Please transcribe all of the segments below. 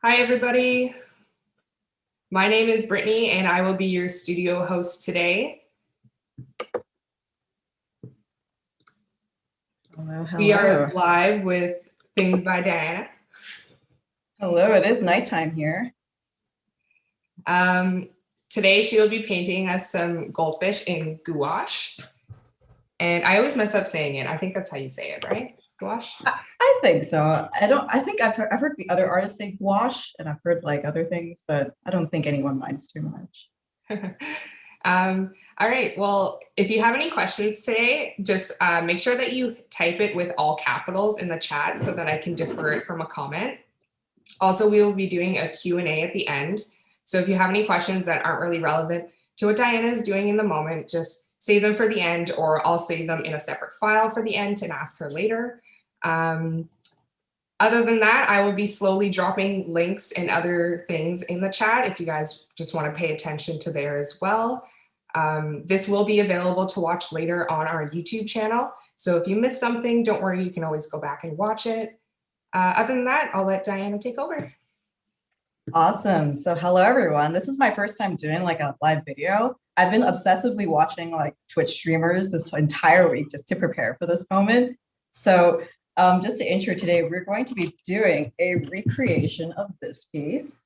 Hi, everybody. My name is Brittany, and I will be your studio host today. Hello, hello. We are live with Things by Diana. Hello, it is nighttime here. Today she will be painting us some goldfish in gouache. And I always mess up saying it. I think that's how you say it, right? Gouache? I think so. I think I've heard the other artists say gouache, and I've heard like other things, but I don't think anyone minds too much. All right, well, if you have any questions today, just make sure that you type it with all capitals in the chat so that I can defer it from a comment. Also, we will be doing a Q&A at the end. So if you have any questions that aren't really relevant to what Diana is doing in the moment, just save them for the end, or I'll save them in a separate file for the end and ask her later. Other than that, I will be slowly dropping links and other things in the chat if you guys just want to pay attention to there as well. This will be available to watch later on our YouTube channel. So if you missed something, don't worry, you can always go back and watch it. Other than that, I'll let Diana take over. Awesome. So hello, everyone. This is my first time doing like a live video. I've been obsessively watching like Twitch streamers this entire week just to prepare for this moment. So just to intro today, we're going to be doing a recreation of this piece,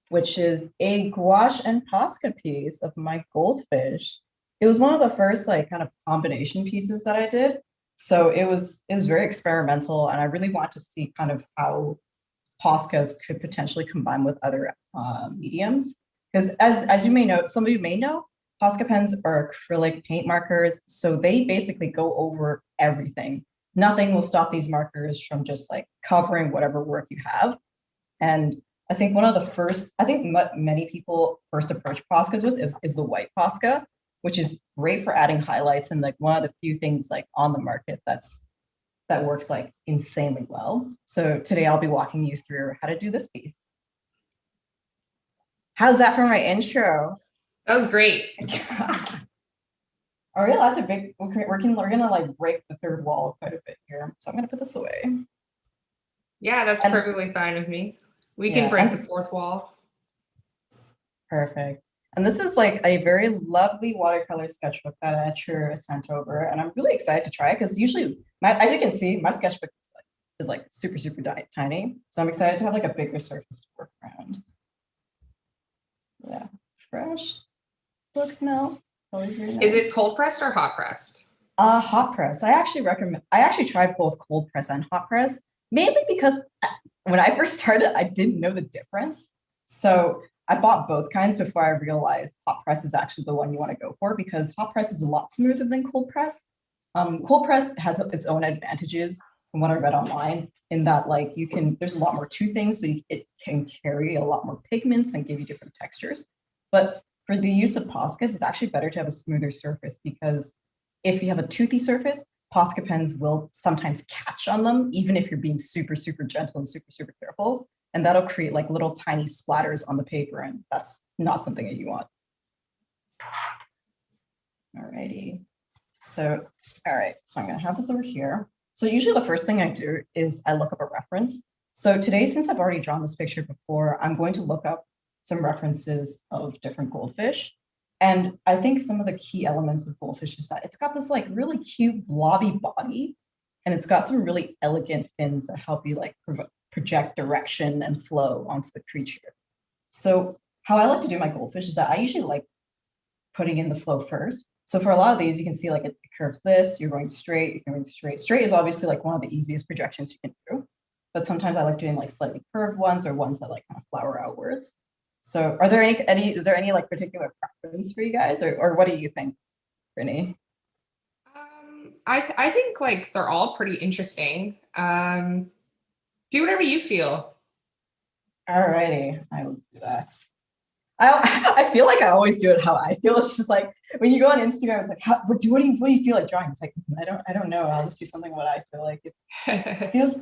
which is a gouache and Posca piece of my goldfish. It was one of the first like kind of combination pieces that I did. So it was very experimental, and I really want to see kind of how Poscas could potentially combine with other mediums. Because as you may know, some of you may know, Posca pens are acrylic paint markers, so they basically go over everything. Nothing will stop these markers from just like covering whatever work you have. And I think one of the first, I think many people first approach Poscas is the white Posca, which is great for adding highlights, and like one of the few things like on the market that works like insanely well. So today I'll be walking you through how to do this piece. How's that for my intro? That was great. All right, that's a big, we're gonna like break the third wall quite a bit here. So I'm gonna put this away. Yeah, that's perfectly fine with me. We can break the fourth wall. Perfect. And this is like a very lovely watercolor sketchbook that Etchr sent over. And I'm really excited to try it because usually, as you can see, my sketchbook is like super, super tiny. So I'm excited to have like a bigger surface to work around. Yeah, fresh book smell. Always very nice. Is it cold pressed or hot pressed? Hot press. I actually tried both cold press and hot press, mainly because when I first started, I didn't know the difference. So I bought both kinds before I realized hot press is actually the one you want to go for, because hot press is a lot smoother than cold press. Cold press has its own advantages from what I read online, in that like there's a lot more to things, so it can carry a lot more pigments and give you different textures. But for the use of Poscas, it's actually better to have a smoother surface, because if you have a toothy surface, Posca pens will sometimes catch on them, even if you're being super, super gentle and super, super careful. And that'll create like little tiny splatters on the paper, and that's not something that you want. Alrighty. So, all right, so I'm gonna have this over here. So usually the first thing I do is I look up a reference. So today, since I've already drawn this picture before, I'm going to look up some references of different goldfish. And I think some of the key elements of goldfish is that it's got this like really cute blobby body, and it's got some really elegant fins that help you like project direction and flow onto the creature. So how I like to do my goldfish is that I usually like putting in the flow first. So for a lot of these, you can see like it curves this, you're going straight, you're going straight. Straight is obviously like one of the easiest projections you can do, but sometimes I like doing like slightly curved ones, or ones that like kind of flower outwards. So are there is there any like particular preference for you guys, or what do you think, Brittany? I think like they're all pretty interesting. Do whatever you feel. Alrighty, I will do that. I feel like I always do it how I feel. It's just like when you go on Instagram, it's like, what do you feel like drawing? It's like, I don't know. I'll just do something what I feel like. It feels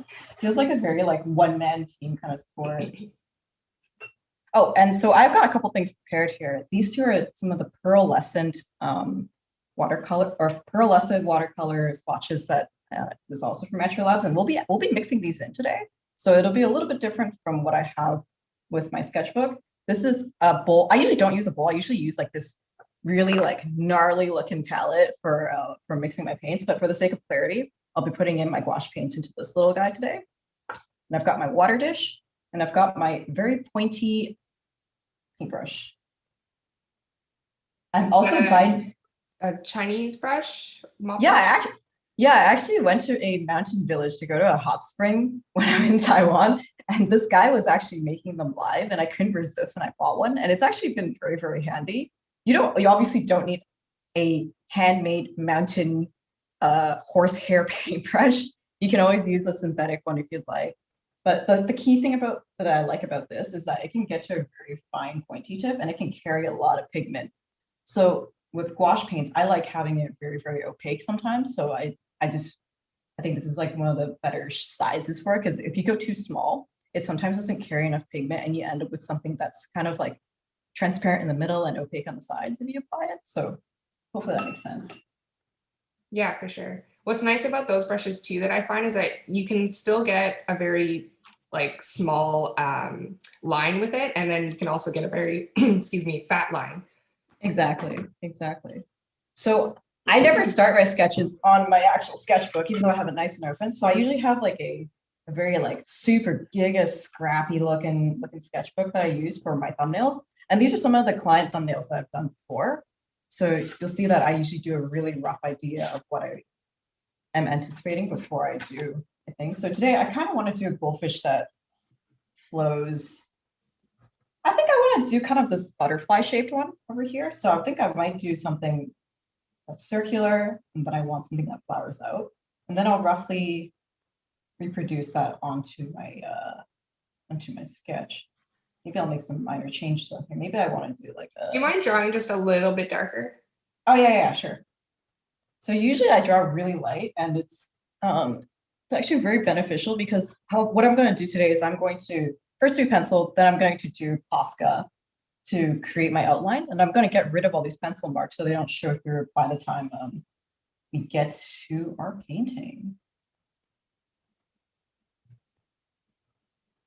like a very like one-man team kind of sport. Oh, and so I've got a couple things prepared here. These two are some of the pearlescent watercolor swatches that is also from Etchr Labs, and we'll be mixing these in today. So it'll be a little bit different from what I have with my sketchbook. This is a bowl. I usually don't use a bowl. I usually use like this really like gnarly looking palette for mixing my paints. But for the sake of clarity, I'll be putting in my gouache paints into this little guy today. And I've got my water dish, and I've got my very pointy paintbrush. I'm also buying a Chinese brush. Yeah, I actually went to a mountain village to go to a hot spring when I'm in Taiwan, and this guy was actually making them live, and I couldn't resist, and I bought one, and it's actually been very, very handy. You obviously don't need a handmade mountain horsehair paintbrush. You can always use a synthetic one if you'd like. But the key thing that I like about this is that it can get to a very fine pointy tip, and it can carry a lot of pigment. So with gouache paints, I like having it very, very opaque sometimes. So I think this is like one of the better sizes for it, because if you go too small, it sometimes doesn't carry enough pigment, and you end up with something that's kind of like transparent in the middle and opaque on the sides if you apply it. So hopefully that makes sense. Yeah, for sure. What's nice about those brushes too that I find is that you can still get a very like small line with it, and then you can also get a very excuse me, fat line. Exactly. So I never start my sketches on my actual sketchbook, even though I have it nice and open. So I usually have like a very like super giga scrappy looking sketchbook that I use for my thumbnails. And these are some of the client thumbnails that I've done before. So you'll see that I usually do a really rough idea of what I am anticipating before I do a thing. So today I kind of want to do a goldfish that flows. I think I want to do kind of this butterfly shaped one over here. So I think I might do something that's circular, and then I want something that flowers out. And then I'll roughly reproduce that onto my sketch. Maybe I'll make some minor changes up here. Maybe I want to do like a. Do you mind drawing just a little bit darker? Oh yeah, sure. So usually I draw really light, and it's actually very beneficial because what I'm going to do today is I'm going to first do pencil, then I'm going to do Posca to create my outline, and I'm going to get rid of all these pencil marks so they don't show through by the time we get to our painting.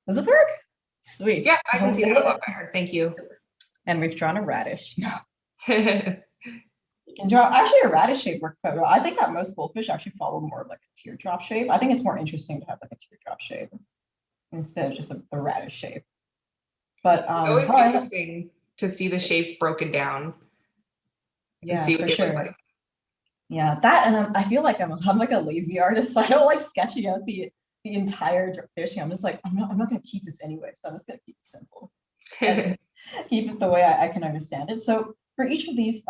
Does this work? Sweet. Yeah, I can see that a lot better. Thank you. And we've drawn a radish. No. You can draw actually a radish shape works quite well. I think that most goldfish actually follow more of like a teardrop shape. I think it's more interesting to have like a teardrop shape instead of just a radish shape. But it's always interesting to see the shapes broken down. Yeah, for sure. Yeah, that, and I feel like I'm like a lazy artist. So I don't like sketching out the entire fish. I'm just like, I'm not going to keep this anyway. So I'm just going to keep it simple. And keep it the way I can understand it. So for each of these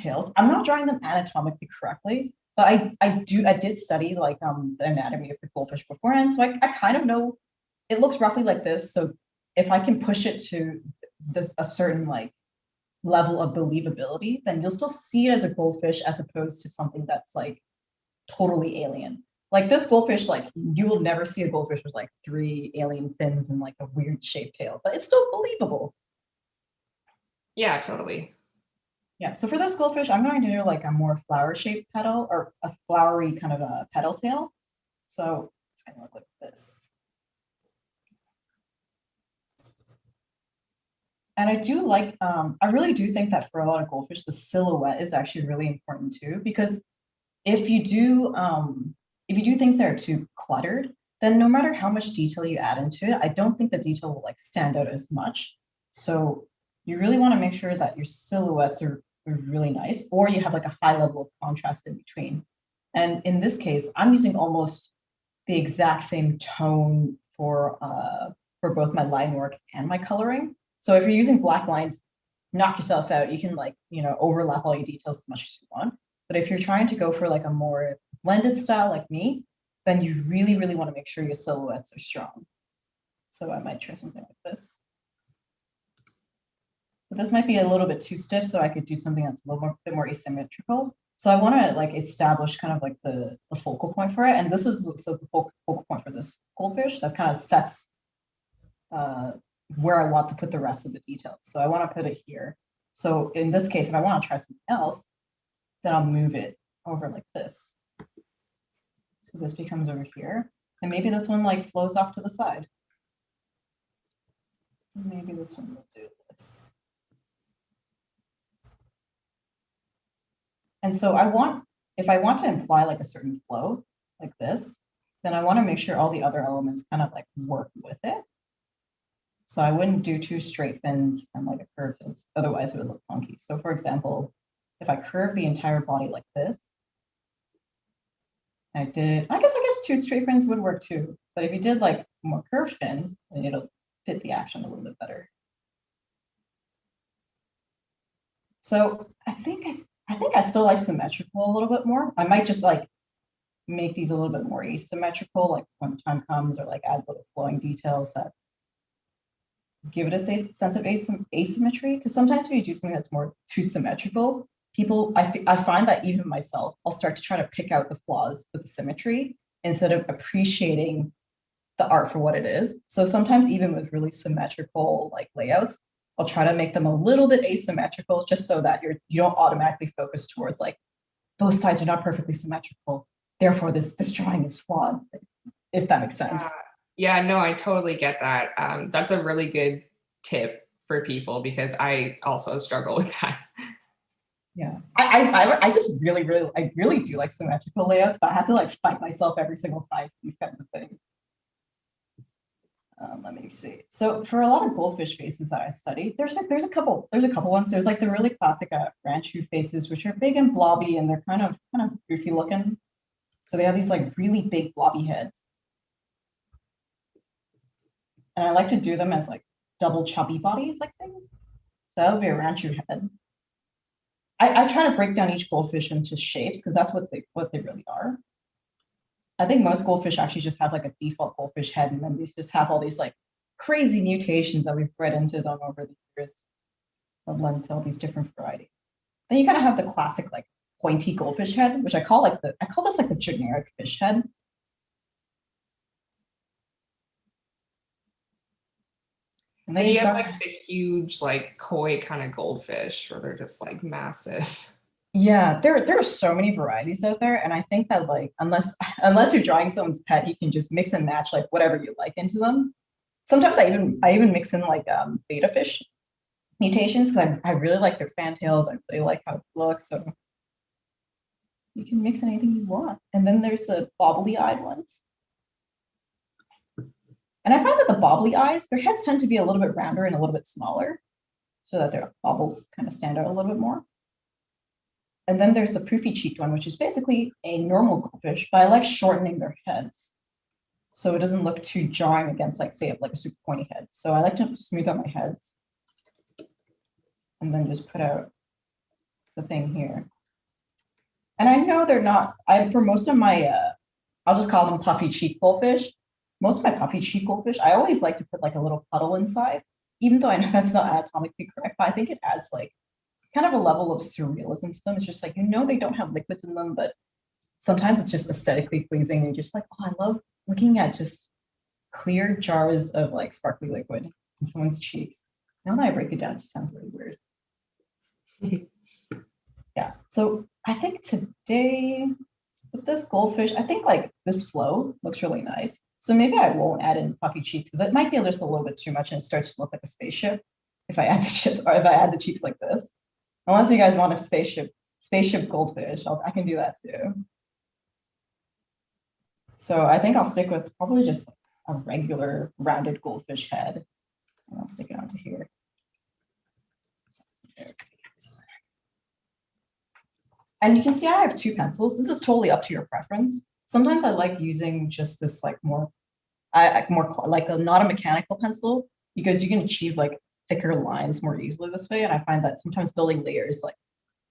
tails, I'm not drawing them anatomically correctly, but I did study like the anatomy of the goldfish beforehand. So I kind of know it looks roughly like this. So if I can push it to a certain like level of believability, then you'll still see it as a goldfish as opposed to something that's like totally alien. Like this goldfish, like you will never see a goldfish with like 3 alien fins and like a weird shaped tail, but it's still believable. Yeah, totally. Yeah, so for this goldfish, I'm going to do like a more flower shaped petal or a flowery kind of a petal tail. So it's going to look like this. And I do like, I really do think that for a lot of goldfish, the silhouette is actually really important too, because if you do things that are too cluttered, then no matter how much detail you add into it, I don't think the detail will like stand out as much. So you really want to make sure that your silhouettes are really nice, or you have like a high level of contrast in between. And in this case, I'm using almost the exact same tone for both my line work and my coloring. So if you're using black lines, knock yourself out. You can like, overlap all your details as much as you want. But if you're trying to go for like a more blended style like me, then you really, really want to make sure your silhouettes are strong. So I might try something like this. But this might be a little bit too stiff, so I could do something that's a little bit more asymmetrical. So I want to like establish kind of like the focal point for it. And this is the focal point for this goldfish that kind of sets where I want to put the rest of the details. So I want to put it here. So in this case, if I want to try something else, then I'll move it over like this. So this becomes over here. And maybe this one like flows off to the side. Maybe this one will do this. And so if I want to imply like a certain flow like this, then I want to make sure all the other elements kind of like work with it. So I wouldn't do two straight fins and like a curved fin, otherwise it would look funky. So for example, if I curve the entire body like this, I guess two straight fins would work too. But if you did like more curved fin, then it'll fit the action a little bit better. So I think I still like symmetrical a little bit more. I might just like make these a little bit more asymmetrical, like when the time comes, or like add little flowing details that give it a sense of asymmetry. Because sometimes if you do something that's more too symmetrical, I find that even myself, I'll start to try to pick out the flaws with the symmetry instead of appreciating the art for what it is. So sometimes even with really symmetrical like layouts, I'll try to make them a little bit asymmetrical just so that you don't automatically focus towards like both sides are not perfectly symmetrical. Therefore, this drawing is flawed, if that makes sense. Yeah, no, I totally get that. That's a really good tip for people because I also struggle with that. Yeah, I just really do like symmetrical layouts, but I have to like fight myself every single time for these kinds of things. Let me see. So for a lot of goldfish faces that I studied, there's a couple ones. There's like the really classic ranchu faces, which are big and blobby, and they're kind of goofy looking. So they have these like really big blobby heads. And I like to do them as like double chubby bodies like things. So that would be a ranchu head. I try to break down each goldfish into shapes because that's what they really are. I think most goldfish actually just have like a default goldfish head, and then they just have all these like crazy mutations that we've bred into them over the years that lend to all these different varieties. Then you kind of have the classic like pointy goldfish head, which I call this like the generic fish head. And then you have like the huge like koi kind of goldfish where they're just like massive. Yeah, there are so many varieties out there, and I think that like unless you're drawing someone's pet, you can just mix and match like whatever you like into them. Sometimes I even mix in like beta fish mutations because I really like their fantails. I really like how it looks. So you can mix in anything you want. And then there's the bobbly eyed ones. And I find that the bobbly eyes, their heads tend to be a little bit rounder and a little bit smaller so that their bobbles kind of stand out a little bit more. And then there's the poofy cheeked one, which is basically a normal goldfish, but I like shortening their heads so it doesn't look too jarring against, like, say, like a super pointy head. So I like to smooth out my heads and then just put out the thing here. And I know they're not, for most of my, I'll just call them puffy cheek goldfish. Most of my puffy cheek goldfish, I always like to put like a little puddle inside, even though I know that's not anatomically correct, but I think it adds like kind of a level of surrealism to them. It's just like, they don't have liquids in them, but sometimes it's just aesthetically pleasing. You're just like, oh, I love looking at just clear jars of like sparkly liquid in someone's cheeks. Now that I break it down, it just sounds really weird. Yeah, so I think today with this goldfish, I think like this flow looks really nice. So maybe I won't add in puffy cheeks because it might be just a little bit too much and it starts to look like a spaceship if I add the chips or if I add the cheeks like this. Unless you guys want a spaceship goldfish, I can do that too. So I think I'll stick with probably just a regular rounded goldfish head. And I'll stick it onto here. And you can see I have two pencils. This is totally up to your preference. Sometimes I like using just this like more like not a mechanical pencil because you can achieve like thicker lines more easily this way. And I find that sometimes building layers, like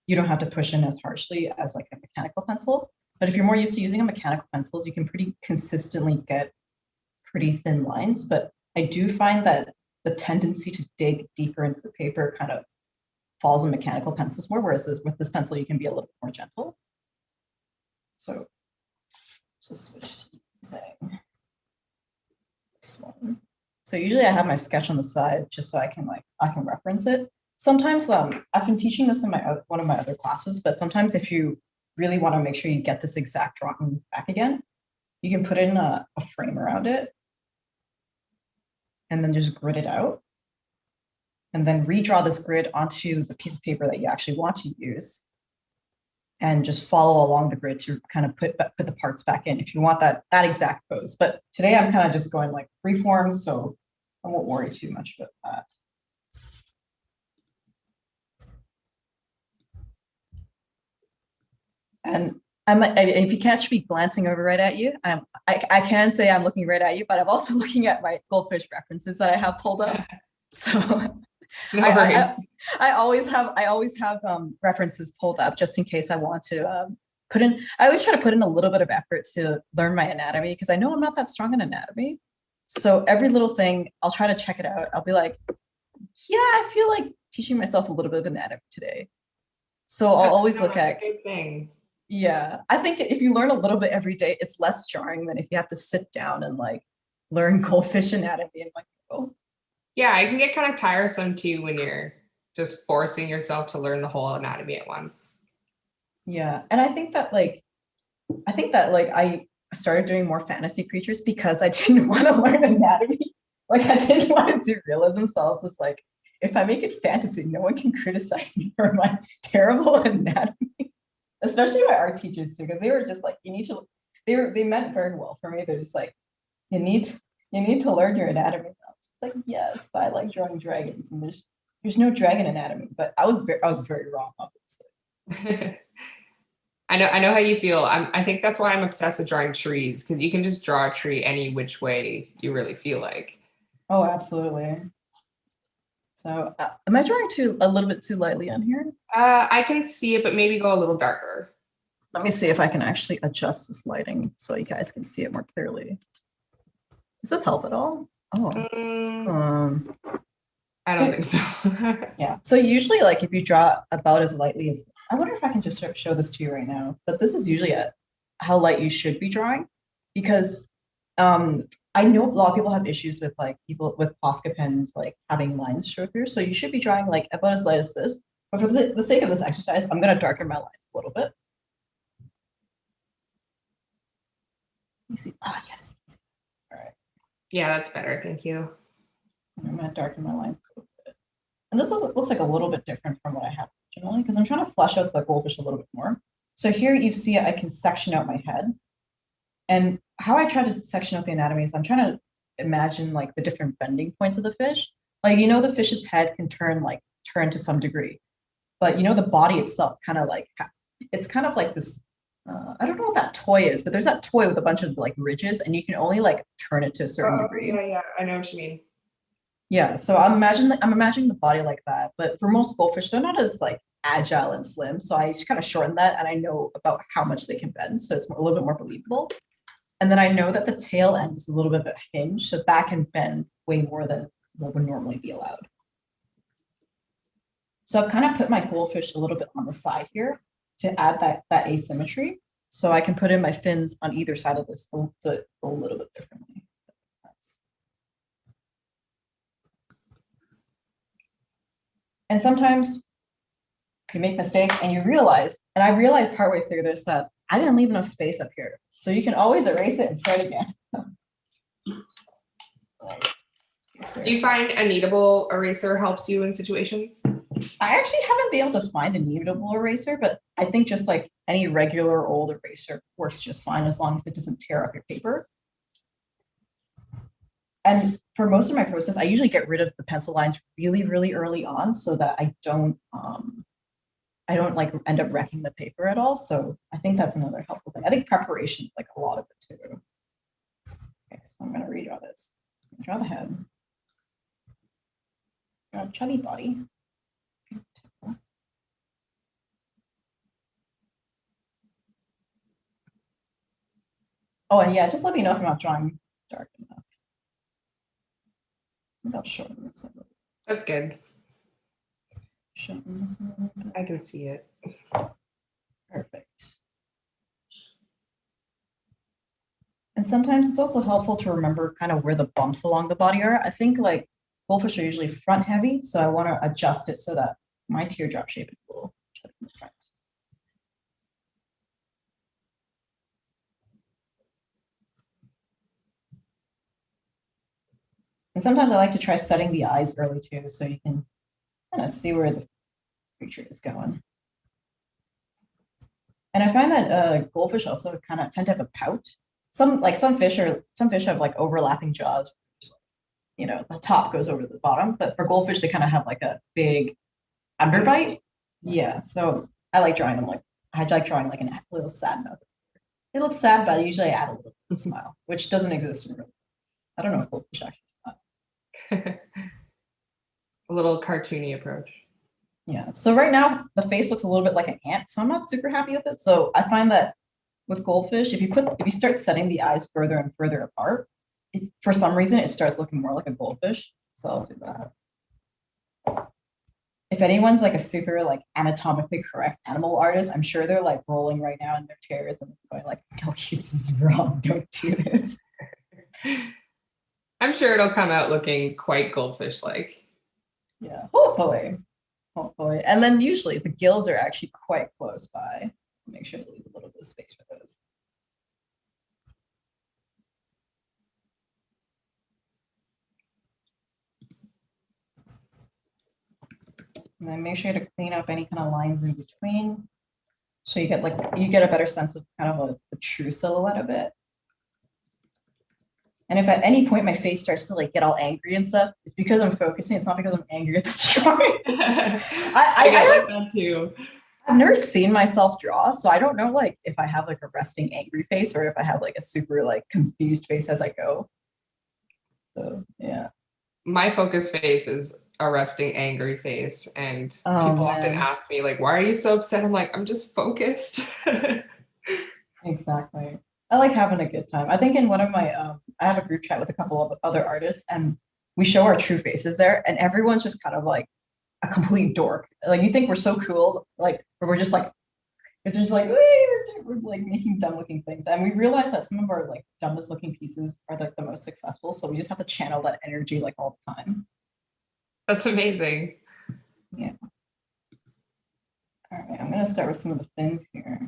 you don't have to push in as harshly as like a mechanical pencil. But if you're more used to using a mechanical pencils, you can pretty consistently get pretty thin lines. But I do find that the tendency to dig deeper into the paper kind of falls on mechanical pencils more, whereas with this pencil, you can be a little more gentle. So just switch to using this one. So usually I have my sketch on the side just so I can reference it. Sometimes I've been teaching this in one of my other classes, but sometimes if you really want to make sure you get this exact drawing back again, you can put in a frame around it and then just grid it out. and then redraw this grid onto the piece of paper that you actually want to use. And just follow along the grid to kind of put the parts back in if you want that exact pose. But today I'm kind of just going like freeform, so I won't worry too much about that. And if you catch me glancing over right at you, I can say I'm looking right at you, but I'm also looking at my Goldfish references that I have pulled up. So No worries. I always have references pulled up just in case I want to put in. I always try to put in a little bit of effort to learn my anatomy because I know I'm not that strong in anatomy. So every little thing, I'll try to check it out. I'll be like, yeah, I feel like teaching myself a little bit of anatomy today. So I'll always look at. That's a good thing. Yeah, I think if you learn a little bit every day, it's less jarring than if you have to sit down and like learn goldfish anatomy and like, oh. Yeah, it can get kind of tiresome too when you're just forcing yourself to learn the whole anatomy at once. Yeah, and I think that I started doing more fantasy creatures because I didn't want to learn anatomy. Like I didn't want to do realism, so I was just like, if I make it fantasy, no one can criticize me for my terrible anatomy. Especially my art teachers too, because they were just like, you need to. They meant very well for me. They're just like, you need to learn your anatomy. I was like, yes, but I like drawing dragons, and there's no dragon anatomy. But I was very wrong, obviously. I know how you feel. I think that's why I'm obsessed with drawing trees, because you can just draw a tree any which way you really feel like. Oh, absolutely. So am I drawing a little bit too lightly on here? I can see it, but maybe go a little darker. Let me see if I can actually adjust this lighting so you guys can see it more clearly. Does this help at all? Oh, I don't think so. Yeah. So usually, like if you draw about as lightly as, I wonder if I can just show this to you right now. But this is usually how light you should be drawing, because I know a lot of people have issues with like people with Posca pens like having lines show through. So you should be drawing like about as light as this. But for the sake of this exercise, I'm going to darken my lines a little bit. You see? Ah, yes. All right. Yeah, that's better. Thank you. I'm going to darken my lines a little bit. And this looks like a little bit different from what I had originally, because I'm trying to flesh out the goldfish a little bit more. So here you see I can section out my head. And how I try to section out the anatomy is I'm trying to imagine like the different bending points of the fish. Like, you know, the fish's head can turn to some degree, but you know, the body itself kind of like, it's kind of like this, I don't know what that toy is, but there's that toy with a bunch of like ridges and you can only like turn it to a certain degree. Yeah, I know what you mean. Yeah, so I'm imagining the body like that, but for most goldfish, they're not as like agile and slim. So I just kind of shorten that and I know about how much they can bend. So it's a little bit more believable. And then I know that the tail end is a little bit of a hinge, so that can bend way more than what would normally be allowed. So I've kind of put my goldfish a little bit on the side here to add that asymmetry. So I can put in my fins on either side of this to go a little bit differently. And sometimes you make mistakes and you realize, and I realized partway through this that I didn't leave enough space up here. So you can always erase it and start again. Do you find a kneadable eraser helps you in situations? I actually haven't been able to find a kneadable eraser, but I think just like any regular old eraser works just fine as long as it doesn't tear up your paper. And for most of my process, I usually get rid of the pencil lines really, really early on so that I don't like end up wrecking the paper at all. So I think that's another helpful thing. I think preparation is like a lot of it too. Okay, so I'm going to redraw this. Draw the head. Draw a chubby body. Oh, and yeah, just let me know if I'm not drawing dark enough. Maybe I'll shorten this a little. That's good. Shorten this a little bit. I can see it. Perfect. And sometimes it's also helpful to remember kind of where the bumps along the body are. I think like goldfish are usually front heavy, so I want to adjust it so that my teardrop shape is a little chubby in the front. And sometimes I like to try setting the eyes early too, so you can kind of see where the creature is going. And I find that goldfish also kind of tend to have a pout. Some fish have like overlapping jaws. You know, the top goes over the bottom, but for goldfish, they kind of have like a big underbite. Yeah, so I like drawing them like a little sad mouth. It looks sad, but usually I add a little bit of smile, which doesn't exist in real life. I don't know if goldfish actually does that. A little cartoony approach. Yeah. So right now the face looks a little bit like an ant, so I'm not super happy with it. So I find that with goldfish, if you start setting the eyes further and further apart, for some reason it starts looking more like a goldfish. So I'll do that. If anyone's like a super like anatomically correct animal artist, I'm sure they're like rolling right now in their chairs and going like, no, this is wrong. Don't do this. I'm sure it'll come out looking quite goldfish-like. Yeah, hopefully. Hopefully. And then usually the gills are actually quite close by. Make sure to leave a little bit of space for those. And then make sure to clean up any kind of lines in between. So you get a better sense of kind of a true silhouette of it. And if at any point my face starts to like get all angry and stuff, it's because I'm focusing. It's not because I'm angry at the drawing. I get like that too. I've never seen myself draw, so I don't know like if I have like a resting angry face or if I have like a super like confused face as I go. So yeah. My focus face is a resting angry face, and people often ask me like, why are you so upset? I'm like, I'm just focused. Exactly. I like having a good time. I think in one of my I have a group chat with a couple of other artists and we show our true faces there and everyone's just kind of like a complete dork. Like you think we're so cool, like we're just like it's just like we're like making dumb looking things. And we realize that some of our like dumbest looking pieces are like the most successful. So we just have to channel that energy like all the time. That's amazing. Yeah. All right, I'm gonna start with some of the fins here.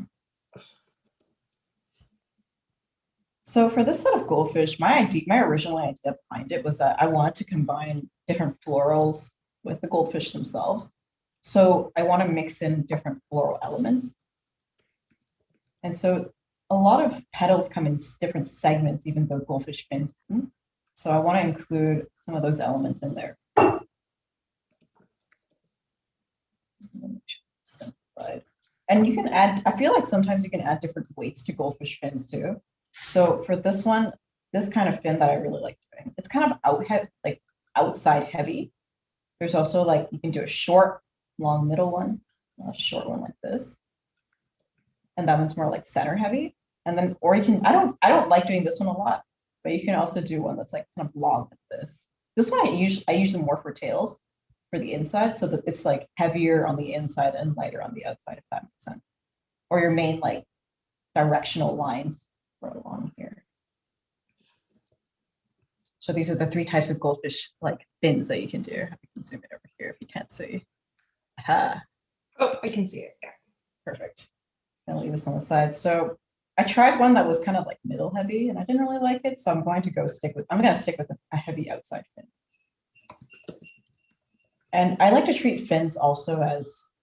So for this set of goldfish, my original idea behind it was that I wanted to combine different florals with the goldfish themselves. So I want to mix in different floral elements. And so a lot of petals come in different segments, even though goldfish fins. So I want to include some of those elements in there. And you can add, I feel like sometimes you can add different weights to goldfish fins too. So for this one, this kind of fin that I really like doing, it's kind of outside heavy. There's also like, you can do a short, long middle one, a short one like this. And that one's more like center heavy. And then, or you can, I don't like doing this one a lot, but you can also do one that's like kind of long like this. This one I use them more for tails for the inside so that it's like heavier on the inside and lighter on the outside, if that makes sense. Or your main like directional lines along here. So these are the 3 types of goldfish like fins that you can do. I can zoom it over here if you can't see. Oh, I can see it. Yeah. Perfect. I'll leave this on the side. So I tried one that was kind of like middle heavy and I didn't really like it. So I'm going to stick with a heavy outside fin. And I like to treat fins also as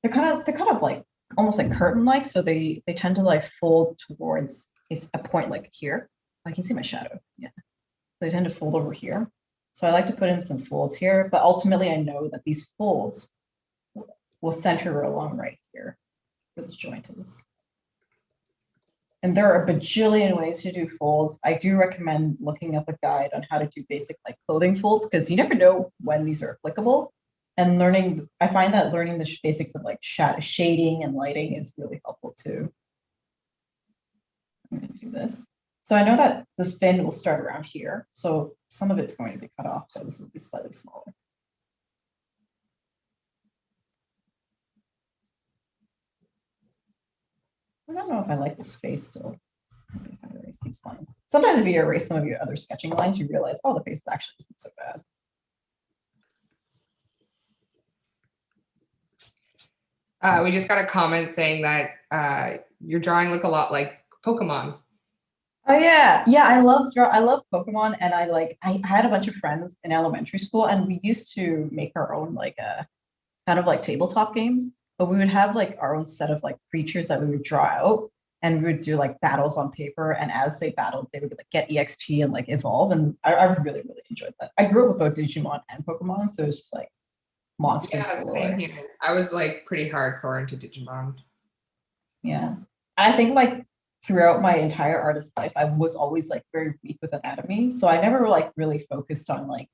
they're kind of like almost like curtain-like, so they tend to like fold towards a point like here. I can see my shadow. Yeah, they tend to fold over here. So I like to put in some folds here, but ultimately I know that these folds will center along right here where this joint is. And there are a bajillion ways to do folds. I do recommend looking up a guide on how to do basic like clothing folds because you never know when these are applicable. And I find that learning the basics of like shading and lighting is really helpful too. I'm going to do this. So I know that this fin will start around here. So some of it's going to be cut off. So this will be slightly smaller. I don't know if I like this face still. Maybe if I erase these lines. Sometimes if you erase some of your other sketching lines, you realize, oh, the face actually isn't so bad. We just got a comment saying that your drawing look a lot like Pokemon. Oh yeah, yeah. I love Pokemon, and I had a bunch of friends in elementary school, and we used to make our own like kind of like tabletop games. But we would have like our own set of like creatures that we would draw out, and we would do like battles on paper. And as they battled, they would like get EXP and like evolve. And I really really enjoyed that. I grew up with both Digimon and Pokemon, so it's just like monsters Yeah, same galore. here. I was like pretty hardcore into Digimon. Yeah. I think like throughout my entire artist life, I was always like very weak with anatomy. So I never like really focused on like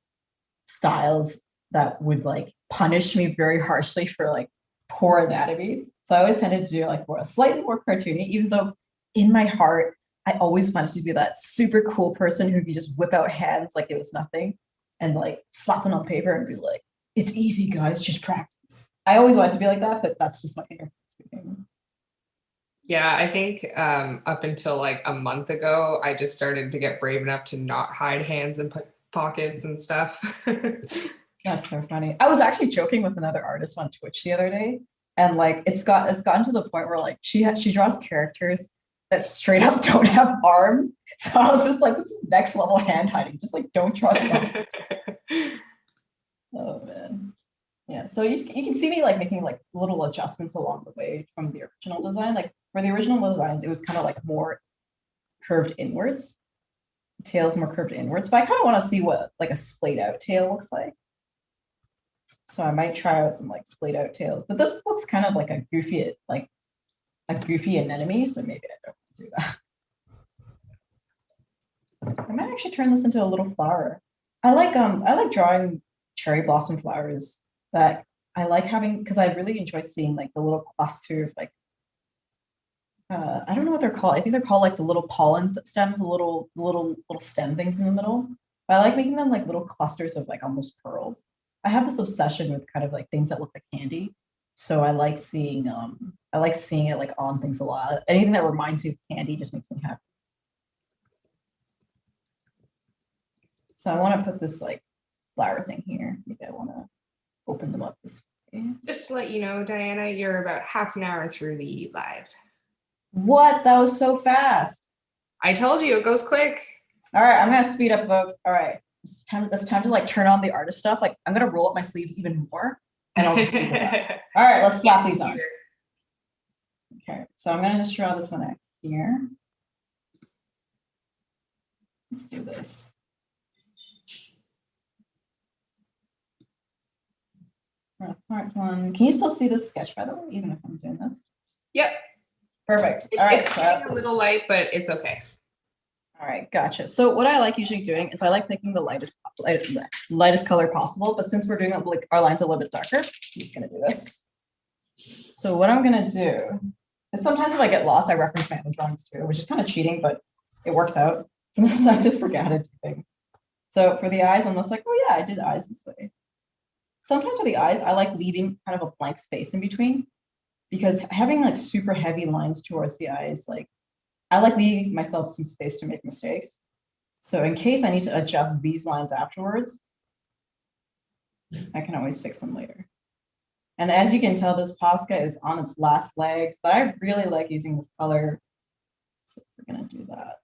styles that would like punish me very harshly for like poor anatomy. So I always tended to do like more slightly more cartoony, even though in my heart, I always wanted to be that super cool person who could just whip out hands like it was nothing and like slap them on paper and be like, it's easy, guys, just practice. I always wanted to be like that, but that's just my inner speaking. Yeah, I think up until like a month ago, I just started to get brave enough to not hide hands in pockets and stuff. That's so funny. I was actually joking with another artist on Twitch the other day, and like it's gotten to the point where like she draws characters that straight up don't have arms. So I was just like, this is next level hand hiding. Just like don't draw the arms. Oh man. Yeah. So you can see me like making like little adjustments along the way from the original design. Like for the original design, it was kind of like more curved inwards. Tail's more curved inwards, but I kind of want to see what like a splayed out tail looks like. So I might try out some like splayed out tails, but this looks kind of like a goofy anemone, so maybe I don't do that. I might actually turn this into a little flower. I like drawing cherry blossom flowers that I like having because I really enjoy seeing like the little cluster of like I don't know what they're called. I think they're called like the little pollen stems, the little stem things in the middle. But I like making them like little clusters of like almost pearls. I have this obsession with kind of like things that look like candy. So I like seeing it like on things a lot. Anything that reminds me of candy just makes me happy. So I want to put this like flower thing here. Maybe I want to open them up this way. Just to let you know, Diana, you're about half an hour through the live. What? That was so fast. I told you it goes quick. All right, I'm gonna speed up, folks. All right, it's time to like turn on the artist stuff. Like I'm gonna roll up my sleeves even more, and I'll just speed this up. All right, let's slap these on. Okay, so I'm gonna just draw this one out here. Let's do this. Part one. Can you still see this sketch, by the way, even if I'm doing this? Yep. Perfect. All right, it's getting a little light, but it's okay. All right, gotcha. So what I like usually doing is I like picking the lightest color possible, but since we're doing like our lines a little bit darker, I'm just gonna do this. So what I'm gonna do is sometimes if I get lost, I reference my own drawings too, which is kind of cheating, but it works out. I just forget how to do things. So for the eyes, I'm just like, oh yeah, I did eyes this way. Sometimes for the eyes, I like leaving kind of a blank space in between because having like super heavy lines towards the eyes, like I like leaving myself some space to make mistakes. So in case I need to adjust these lines afterwards, I can always fix them later. And as you can tell, this Posca is on its last legs, but I really like using this color. So we're gonna do that.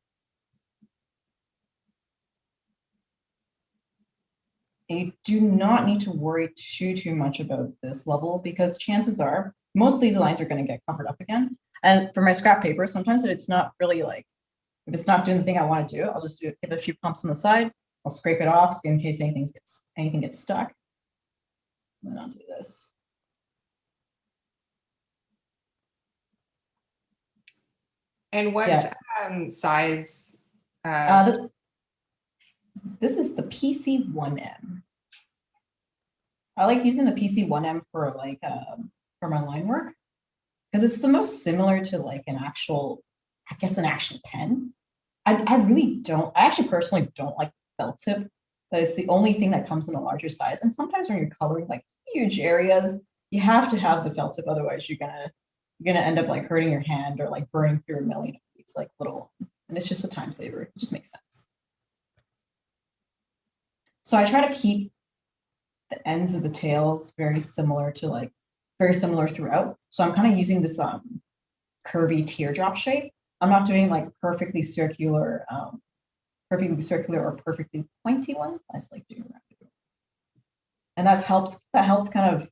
You do not need to worry too much about this level because chances are most of these lines are going to get covered up again. And for my scrap paper, sometimes if it's not really like, if it's not doing the thing I want to do, I'll just give a few pumps on the side. I'll scrape it off in case anything gets stuck. And then I'll do this. And what size? This is the PC1M. I like using the PC1M for like for my line work because it's the most similar to like an actual pen. I really don't. I actually personally don't like felt tip, but it's the only thing that comes in a larger size. And sometimes when you're coloring like huge areas, you have to have the felt tip. Otherwise, you're gonna end up like hurting your hand or like burning through a million of these like little ones. And it's just a time saver. It just makes sense. So I try to keep the ends of the tails very similar throughout. So I'm kind of using this curvy teardrop shape. I'm not doing like perfectly circular or perfectly pointy ones. I just like doing rounded ones. And that helps kind of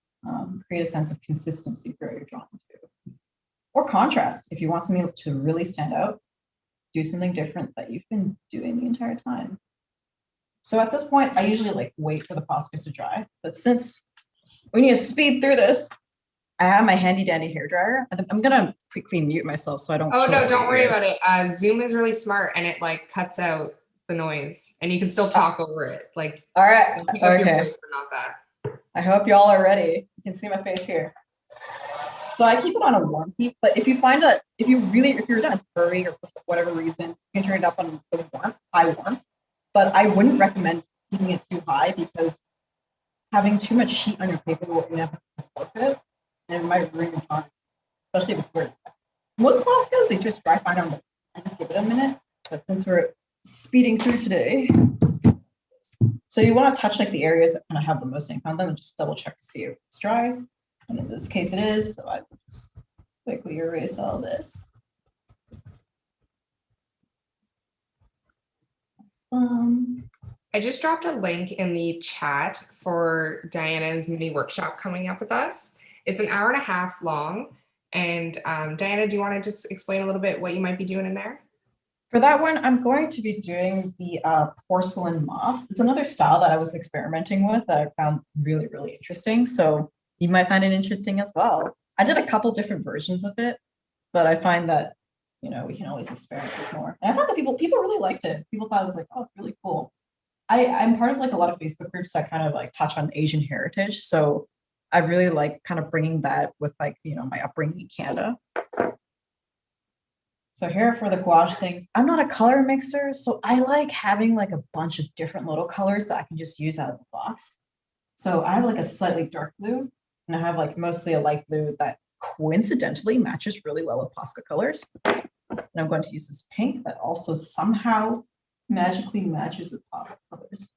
create a sense of consistency for your drawing too. Or contrast. If you want something to really stand out, do something different that you've been doing the entire time. So at this point, I usually like wait for the Poscas to dry. But since we need to speed through this, I have my handy dandy hairdryer. I'm gonna quickly mute myself so I don't. Oh kill no, the don't worry about videos. it. Zoom is really smart and it like cuts out the noise and you can still talk over it. Like, All right. it'll pick up your Okay. voice, but not that. I hope y'all are ready. You can see my face here. So I keep it on a warm heat, but if you find that if you're in a hurry or for whatever reason, you can turn it up on the high warm. But I wouldn't recommend keeping it too high because having too much sheet on your paper will inevitably warp it, and it might ruin your drawing, especially if it's very. Most Poscas, they just dry fine on the. I just give it a minute, but since we're speeding through today, so you want to touch like the areas that kind of have the most ink on them and just double check to see if it's dry. And in this case, it is. So I will just quickly erase all this. I just dropped a link in the chat for Diana's mini workshop coming up with us. It's an hour and a half long. And Diana, do you want to just explain a little bit what you might be doing in there? For that one, I'm going to be doing the porcelain moss. It's another style that I was experimenting with that I found really, really interesting. So you might find it interesting as well. I did a couple different versions of it, but I find that, you know, we can always experiment with more. And I found that people really liked it. People thought it was like, oh, it's really cool. I'm part of like a lot of Facebook groups that kind of like touch on Asian heritage. So I really like kind of bringing that with like, you know, my upbringing in Canada. So here for the gouache things, I'm not a color mixer, so I like having like a bunch of different little colors that I can just use out of the box. So I have like a slightly dark blue, and I have like mostly a light blue that coincidentally matches really well with Posca colors. And I'm going to use this pink that also somehow magically matches with Posca colors.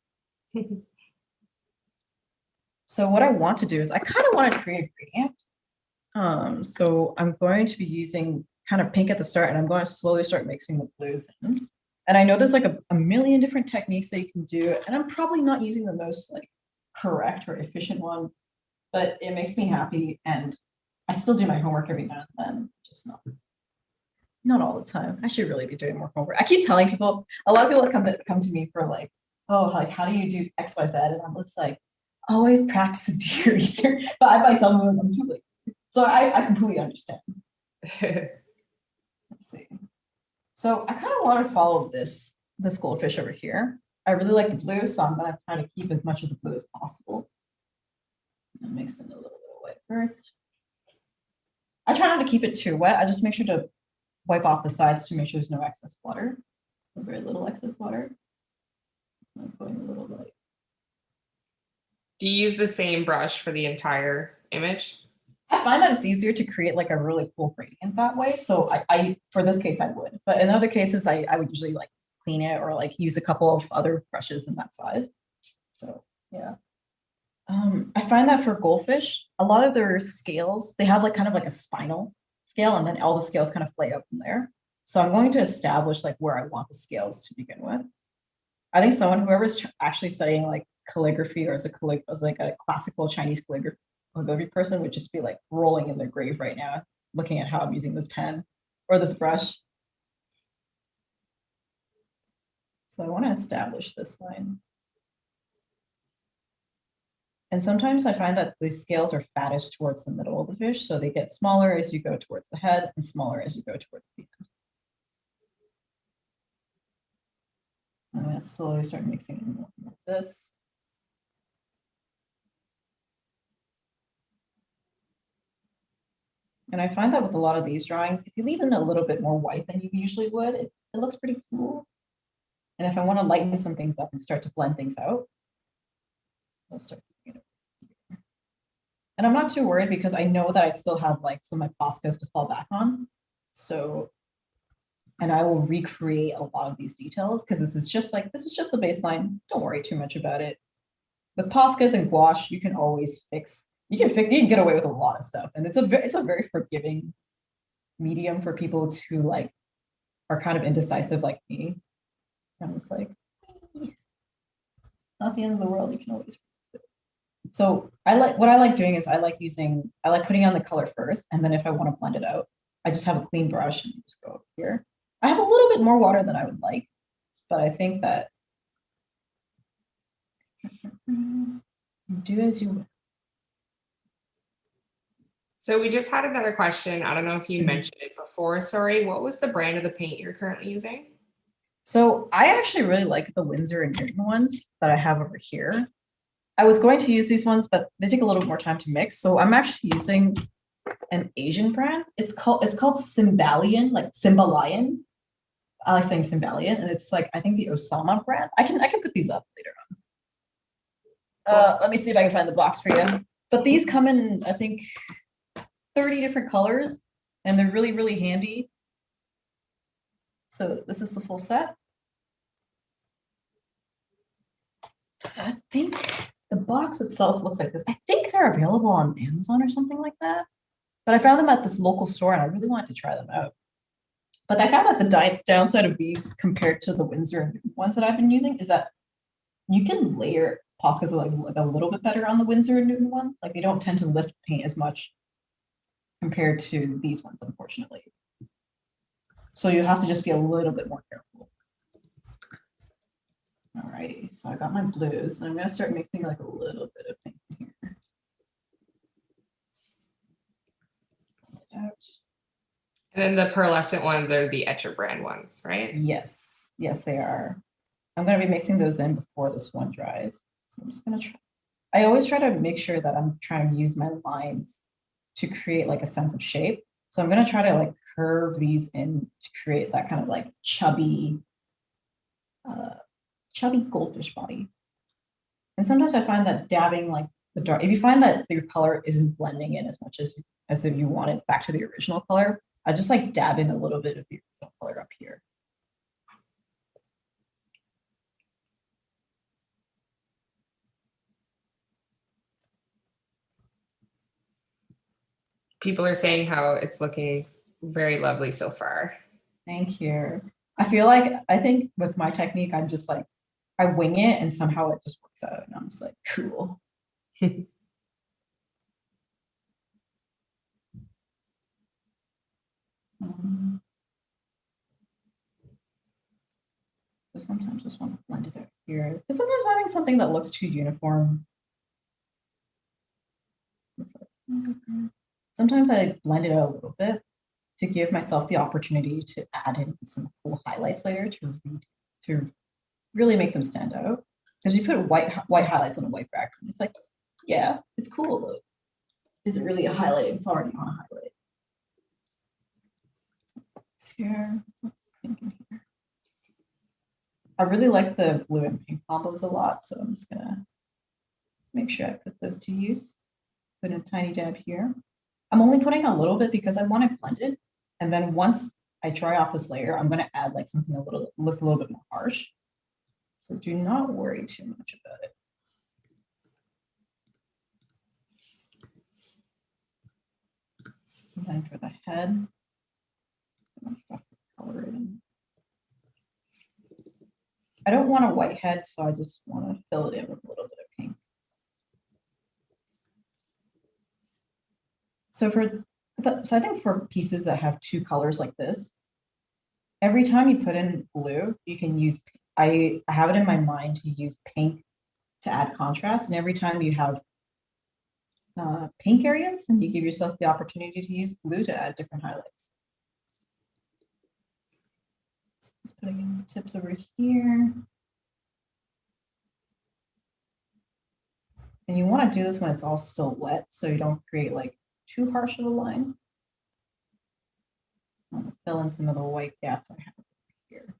So what I want to do is I kind of want to create a gradient. So I'm going to be using kind of pink at the start, and I'm going to slowly start mixing the blues in. And I know there's like a million different techniques that you can do, and I'm probably not using the most like correct or efficient one, but it makes me happy, and I still do my homework every now and then, just not all the time. I should really be doing more homework. I keep telling people, a lot of people come to me for like, oh, like how do you do X, Y, Z? And I'm just like, always practice and do your research. But I myself, I'm too late. So I completely understand. Let's see. So I kind of want to follow this goldfish over here. I really like the blue, so I'm going to try to keep as much of the blue as possible. And mix in a little bit of white first. I try not to keep it too wet. I just make sure to wipe off the sides to make sure there's no excess water. Very little excess water. I'm putting a little light. Do you use the same brush for the entire image? I find that it's easier to create like a really cool gradient that way. So I for this case, I would. But in other cases, I would usually like clean it or like use a couple of other brushes in that size. So yeah. I find that for goldfish, a lot of their scales, they have like kind of like a spinal scale, and then all the scales kind of flay up from there. So I'm going to establish like where I want the scales to begin with. I think whoever's actually studying like calligraphy or as like a classical Chinese calligraphy person would just be like rolling in their grave right now, looking at how I'm using this pen or this brush. So I want to establish this line. And sometimes I find that these scales are fattest towards the middle of the fish, so they get smaller as you go towards the head and smaller as you go towards the end. I'm going to slowly start mixing in more of this. And I find that with a lot of these drawings, if you leave in a little bit more white than you usually would, it looks pretty cool. And if I want to lighten some things up and start to blend things out, I'll start. And I'm not too worried because I know that I still have like some of my Poscas to fall back on. So, and I will recreate a lot of these details because this is just the baseline. Don't worry too much about it. With Poscas and gouache, you can always fix. You can get away with a lot of stuff, and it's a very forgiving medium for people to like are kind of indecisive like me. I'm just like, it's not the end of the world. You can always. So what I like doing is I like putting on the color first, and then if I want to blend it out, I just have a clean brush and just go over here. I have a little bit more water than I would like, but I think that do as you will. So we just had another question. I don't know if you mentioned it before. Sorry, what was the brand of the paint you're currently using? So I actually really like the Winsor & Newton ones that I have over here. I was going to use these ones, but they take a little more time to mix. So I'm actually using an Asian brand. It's called Symbalian, like Symbalian. I like saying Symbalian, and it's like I think the Osama brand. I can put these up later on. Let me see if I can find the box for you. But these come in, I think, 30 different colors, and they're really, really handy. So this is the full set. I think the box itself looks like this. I think they're available on Amazon or something like that. But I found them at this local store and I really wanted to try them out. But I found that the downside of these compared to the Winsor ones that I've been using is that you can layer Poscas like a little bit better on the Winsor & Newton ones. Like they don't tend to lift paint as much compared to these ones, unfortunately. So you have to just be a little bit more careful. Alrighty, so I got my blues, and I'm gonna start mixing like a little bit of pink in here. And then the pearlescent ones are the Etchr brand ones, right? Yes, yes, they are. I'm gonna be mixing those in before this one dries. So I'm just gonna try. I always try to make sure that I'm trying to use my lines to create like a sense of shape. So I'm gonna try to like curve these in to create that kind of like chubby goldfish body. And sometimes I find that dabbing like the dark, if you find that your color isn't blending in as much as if you want it back to the original color, I just like dab in a little bit of the original color up here. People are saying how it's looking very lovely so far. Thank you. I think with my technique, I'm just like, I wing it and somehow it just works out. And I'm just like, cool. So sometimes just want to blend it out here. Because sometimes having something that looks too uniform. Sometimes I blend it out a little bit to give myself the opportunity to add in some cool highlights later to really make them stand out. Because you put white highlights on a white background, it's like, yeah, it's cool, but is it really a highlight if it's already on a highlight? So here, let's think in here. I really like the blue and pink combos a lot, so I'm just gonna make sure I put those to use. Put a tiny dab here. I'm only putting a little bit because I want it blended. And then once I dry off this layer, I'm gonna add like something looks a little bit more harsh. So do not worry too much about it. And then for the head, color it in. I don't want a white head, so I just want to fill it in with a little bit of pink. So I think for pieces that have two colors like this, every time you put in blue, you can use, I have it in my mind to use pink to add contrast. And every time you have pink areas, then you give yourself the opportunity to use blue to add different highlights. So just putting in the tips over here. And you want to do this when it's all still wet, so you don't create like too harsh of a line. I'm going to fill in some of the white gaps I have here.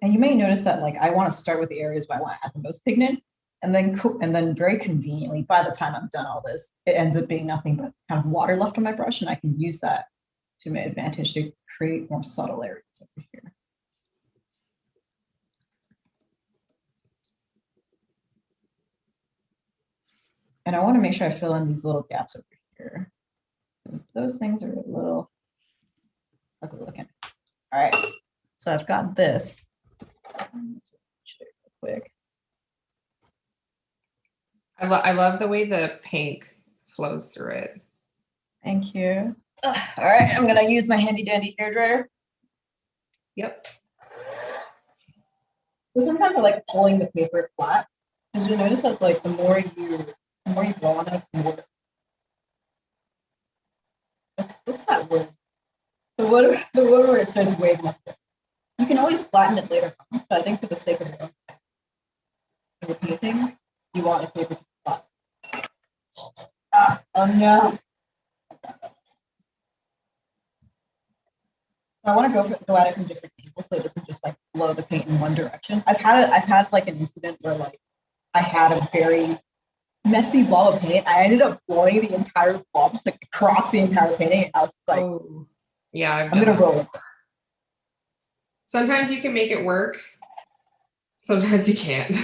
And you may notice that like I want to start with the areas where I want to add the most pigment, and then very conveniently, by the time I'm done all this, it ends up being nothing but kind of water left on my brush, and I can use that to my advantage to create more subtle areas over here. And I want to make sure I fill in these little gaps over here, because those things are a little ugly looking. All right, so I've got this. Quick. I love the way the pink flows through it. Thank you. All right, I'm gonna use my handy dandy hairdryer. Yep. But sometimes I like pulling the paper flat because you notice that like the more you blow on it, the more what's that word? The word where it starts waving up there. You can always flatten it later on, but I think for the sake of the painting, you want the paper to be flat. Oh no. So I want to go at it from different angles so it doesn't just like blow the paint in one direction. I've had like an incident where like I had a very messy blob of paint. I ended up blowing the entire blob just like across the entire painting. And I was like, oh, yeah, I'm gonna roll it. Sometimes you can make it work. Sometimes you can't.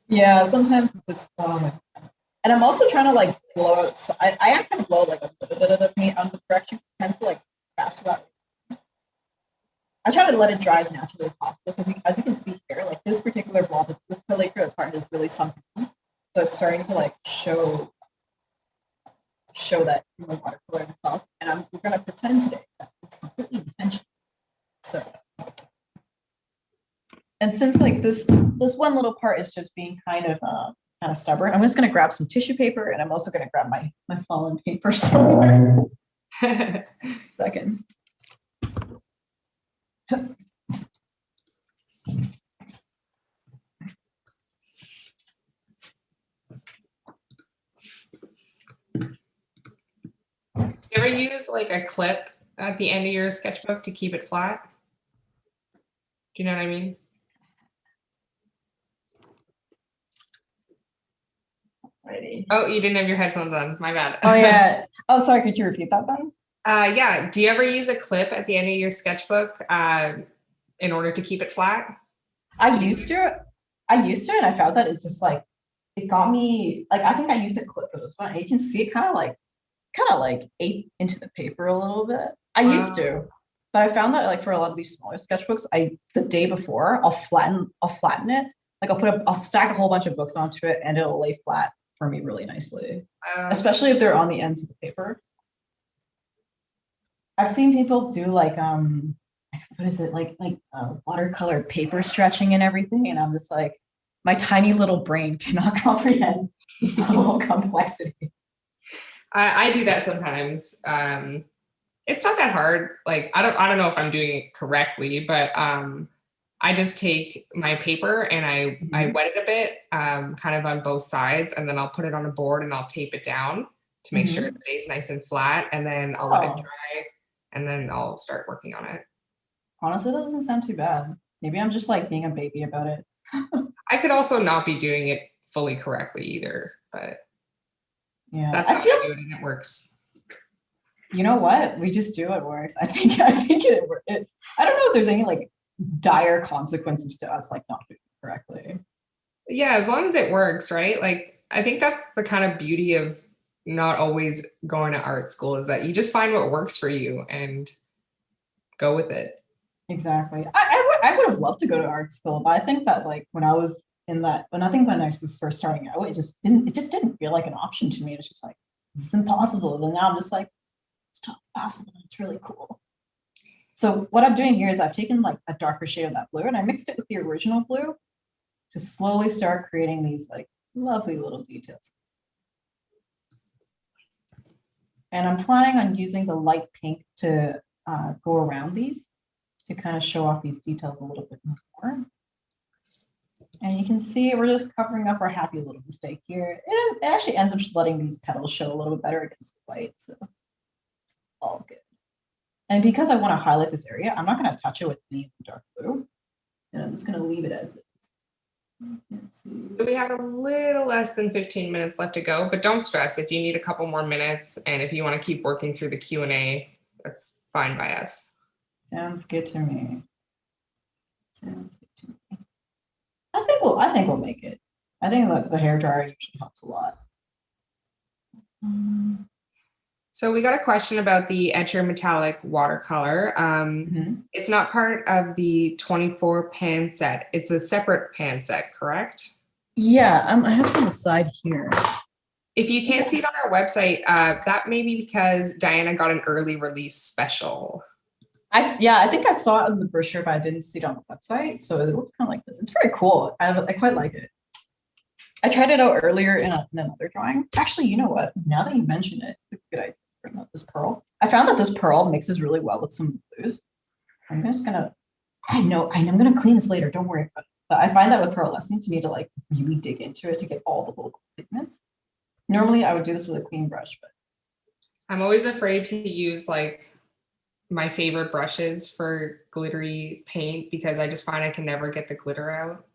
Yeah, sometimes it's and I'm also trying to like blow out. So I actually blow like a little bit of the paint on the correction pencil like faster that. I try to let it dry as naturally as possible because as you can see here, like this particular blob, this Pearlescent part is really sunken. So it's starting to like show that in the watercolor itself. And we're gonna pretend today that it's completely intentional. So, and since like this one little part is just being kind of stubborn, I'm just gonna grab some tissue paper and I'm also gonna grab my fallen paper somewhere. Second. You ever use like a clip at the end of your sketchbook to keep it flat? Do you know what I mean? Ready. Oh, you didn't have your headphones on. My bad. Oh yeah. Oh, sorry. Could you repeat that then? Yeah. Do you ever use a clip at the end of your sketchbook in order to keep it flat? I used to, and I found that it just like it got me like I think I used a clip for this one. And you can see it kind of like ate into the paper a little bit. I used to, but I found that like for a lot of these smaller sketchbooks, the day before I'll flatten it. Like I'll stack a whole bunch of books onto it and it'll lay flat for me really nicely, especially if they're on the ends of the paper. I've seen people do like what is it like watercolor paper stretching and everything, and I'm just like my tiny little brain cannot comprehend this level of complexity. I do that sometimes. It's not that hard. Like I don't know if I'm doing it correctly, but I just take my paper and I wet it a bit, kind of on both sides, and then I'll put it on a board and I'll tape it down to make sure it stays nice and flat, and then I'll let it dry, and then I'll start working on it. Honestly, that doesn't sound too bad. Maybe I'm just like being a baby about it. I could also not be doing it fully correctly either, but yeah, that's how I do it and it works. You know what? We just do what works. I think I don't know if there's any like dire consequences to us like not doing it correctly. Yeah, as long as it works, right? Like I think that's the kind of beauty of not always going to art school, is that you just find what works for you and go with it. Exactly. I would have loved to go to art school, but I think that like when I was when I was first starting out, it just didn't feel like an option to me. It was just like, this is impossible. And now I'm just like, it's totally possible. It's really cool. So what I'm doing here is I've taken like a darker shade of that blue and I mixed it with the original blue to slowly start creating these like lovely little details. And I'm planning on using the light pink to go around these to kind of show off these details a little bit more. And you can see we're just covering up our happy little mistake here. It actually ends up letting these petals show a little bit better against the white. So it's all good. And because I want to highlight this area, I'm not going to touch it with any dark blue. And I'm just going to leave it as is. So we have a little less than 15 minutes left to go, but don't stress if you need a couple more minutes. And if you want to keep working through the Q&A, that's fine by us. Sounds good to me. Sounds good to me. I think we'll make it. I think that the hairdryer usually helps a lot. So we got a question about the Etchr metallic watercolor. It's not part of the 24 pan set. It's a separate pan set, correct? Yeah, I have it on the side here. If you can't see it on our website, that may be because Diana got an early release special. I think I saw it in the brochure, but I didn't see it on the website. So it looks kind of like this. It's very cool. I quite like it. I tried it out earlier in another drawing. Actually, you know what? Now that you mention it, it's a good idea to bring out this pearl. I found that this pearl mixes really well with some blues. I'm just gonna, I'm gonna clean this later. Don't worry about it. But I find that with pearlescence, you need to like really dig into it to get all the little pigments. Normally, I would do this with a clean brush, but I'm always afraid to use like my favorite brushes for glittery paint because I just find I can never get the glitter out.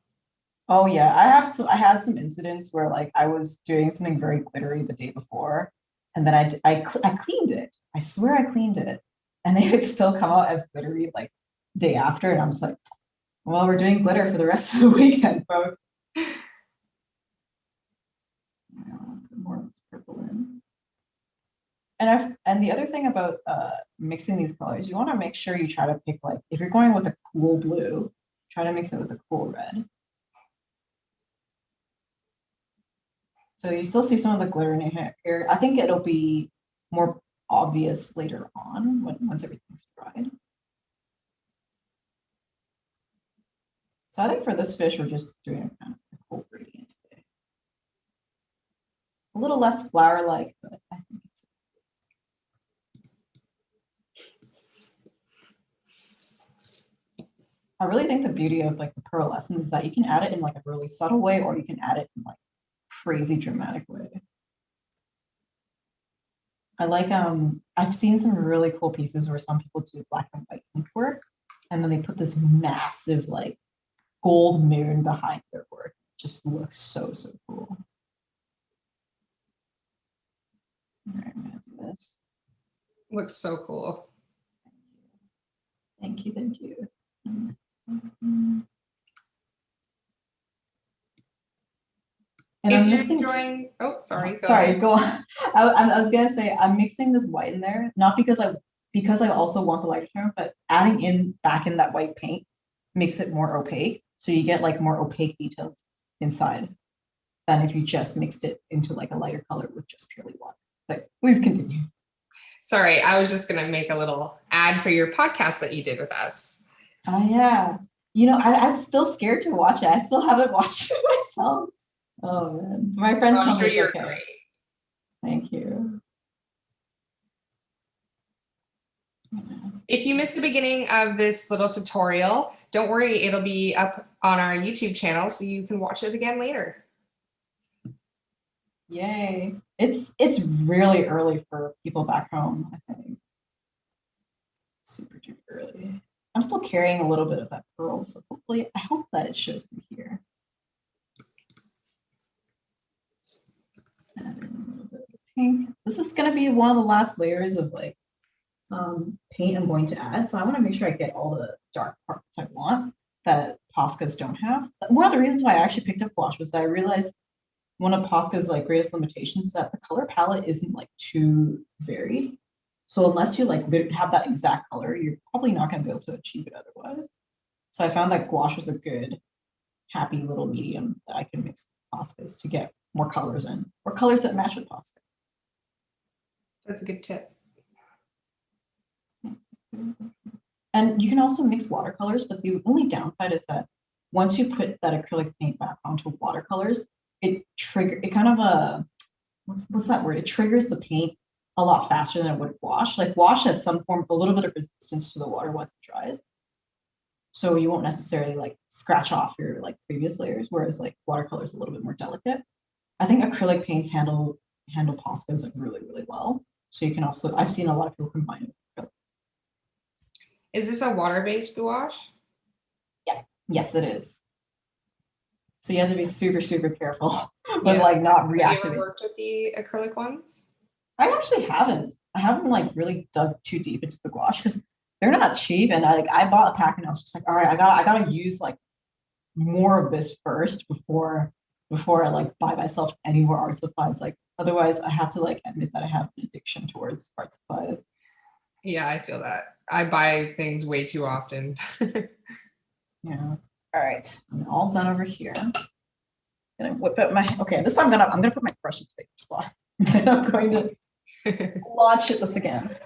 oh yeah, I had some incidents where like I was doing something very glittery the day before, and then I cleaned it. I swear I cleaned it, and they would still come out as glittery like the day after, and I'm just like, well, we're doing glitter for the rest of the week then, folks. Put more of this purple in. And the other thing about mixing these colors, you want to make sure you try to pick like, if you're going with a cool blue, try to mix it with a cool red. So you still see some of the glitter in here. I think it'll be more obvious later on once everything's dried. So I think for this fish, we're just doing kind of a cool gradient today. A little less flower-like, but I think it's. I really think the beauty of like the pearlescent is that you can add it in like a really subtle way, or you can add it in like crazy dramatic way. I like I've seen some really cool pieces where some people do black and white ink work, and then they put this massive like gold moon behind their work. It just looks so cool. All right, I'm gonna do this. Looks so cool. Thank you. And if I'm you're mixing. enjoying, oh, sorry. Go on. I was gonna say I'm mixing this white in there, not because I also want the lighter tone, but adding back in that white paint makes it more opaque. So you get like more opaque details inside than if you just mixed it into like a lighter color with just purely white. But please continue. Sorry, I was just gonna make a little ad for your podcast that you did with us. Oh yeah. You know, I'm still scared to watch it. I still haven't watched it myself. Oh man. My friends tell me it's okay. Great. Thank you. If you missed the beginning of this little tutorial, don't worry, it'll be up on our YouTube channel so you can watch it again later. Yay. It's really early for people back home, I think. Super duper early. I'm still carrying a little bit of that pearl, so hopefully, I hope that it shows through here. Add in a little bit of pink. This is going to be one of the last layers of like paint I'm going to add. So I want to make sure I get all the dark parts I want that Poscas don't have. One of the reasons why I actually picked up gouache was that I realized one of Posca's like greatest limitations is that the color palette isn't like too varied. So unless you like have that exact color, you're probably not going to be able to achieve it otherwise. So I found that gouache was a good, happy little medium that I can mix with Poscas to get more colors in, or colors that match with Posca. That's a good tip. And you can also mix watercolors, but the only downside is that once you put that acrylic paint back onto watercolors, it kind of what's that word? It triggers the paint a lot faster than it would gouache. Like gouache has a little bit of resistance to the water once it dries. So you won't necessarily like scratch off your like previous layers, whereas like watercolor is a little bit more delicate. I think acrylic paints handle Poscas like really well. So you can also, I've seen a lot of people combine it with acrylic. Is this a water-based gouache? Yeah, yes it is. So you have to be super careful with like not reactivating. Have you ever worked with the acrylic ones? I actually haven't. I haven't like really dug too deep into the gouache because they're not cheap. And I bought a pack and I was just like, all right, I gotta use like more of this first before I like buy myself any more art supplies like Otherwise, I have to like admit that I have an addiction towards art supplies. Yeah, I feel that. I buy things way too often. Yeah. All right, I'm all done over here. Gonna whip out my, okay, this time I'm gonna put my brush in the safe spot. Then I'm going to launch this again.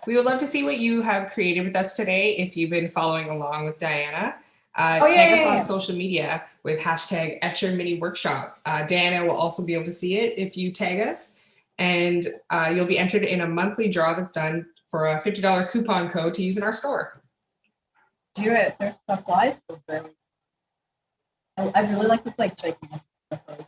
We would love to see what you have created with us today. If you've been following along with Diana, Oh, tag yeah, us yeah, on yeah. social media with hashtag Etchr Mini Workshop. Diana will also be able to see it if you tag us, and you'll be entered in a monthly draw that's done for a $50 coupon code to use in our store. Do it. There's supplies for them. I really like this like gigantic photos.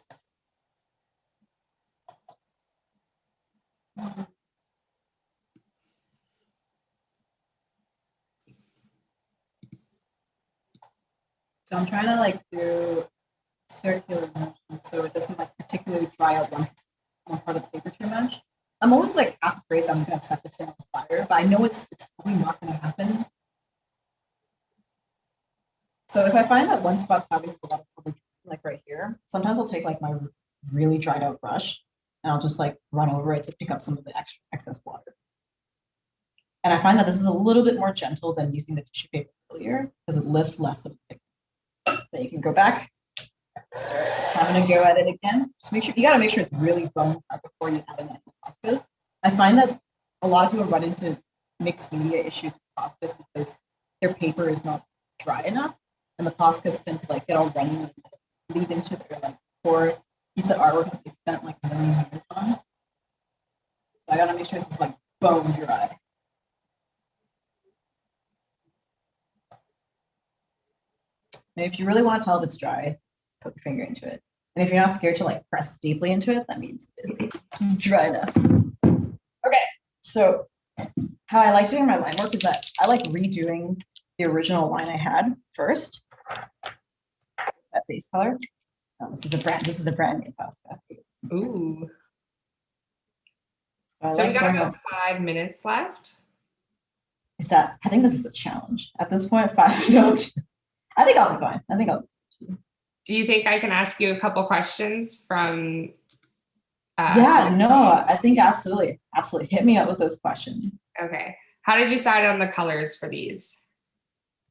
So I'm trying to like do circular motion so it doesn't like particularly dry out one part of the paper too much. I'm always like half afraid that I'm gonna set this thing on fire, but I know it's probably not gonna happen. So if I find that one spot's having a lot of coverage, like right here, sometimes I'll take like my really dried out brush and I'll just like run over it to pick up some of the extra excess water. And I find that this is a little bit more gentle than using the tissue paper earlier because it lifts less of the pigment. Then you can go back, start having a go at it again. Just make sure, you gotta make sure it's really bone hard before you add in any Poscas. I find that a lot of people run into mixed media issues with Poscas because their paper is not dry enough. And the Poscas tend to like get all runny and lead into their like poor piece of artwork that they spent like a million years on. So I gotta make sure it's like bone dry. And if you really want to tell if it's dry, put your finger into it. And if you're not scared to like press deeply into it, that means it's dry enough. Okay, so how I like doing my line work is that I like redoing the original line I had first. That base color. Oh, this is a brand new Posca. Ooh. So We got about 5 minutes left. I think this is a challenge. At this point, 5 minutes. I think I'll be fine. Do you think I can ask you a couple questions from? Yeah, no, I think absolutely. Hit me up with those questions. Okay. How did you decide on the colors for these?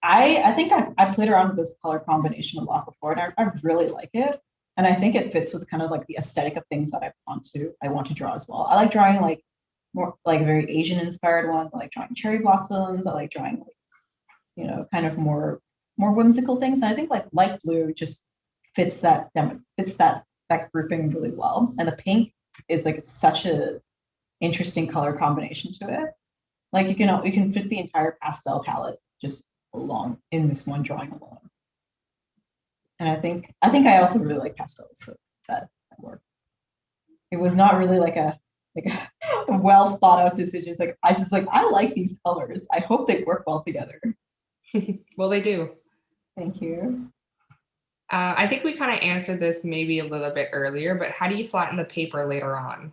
I think I played around with this color combination a lot before, and I really like it. And I think it fits with kind of like the aesthetic of things that I want to draw as well. I like drawing like more like very Asian inspired ones. I like drawing cherry blossoms. I like drawing like, kind of more whimsical things. And I think like light blue just fits that grouping really well. And the pink is like such a interesting color combination to it. Like you can fit the entire pastel palette just along in this one drawing alone. And I think I also really like pastels, so that worked. It was not really like a well thought out decision. It's like I like these colors. I hope they work well together. Well, they do. Thank you. I think we kind of answered this maybe a little bit earlier, but how do you flatten the paper later on?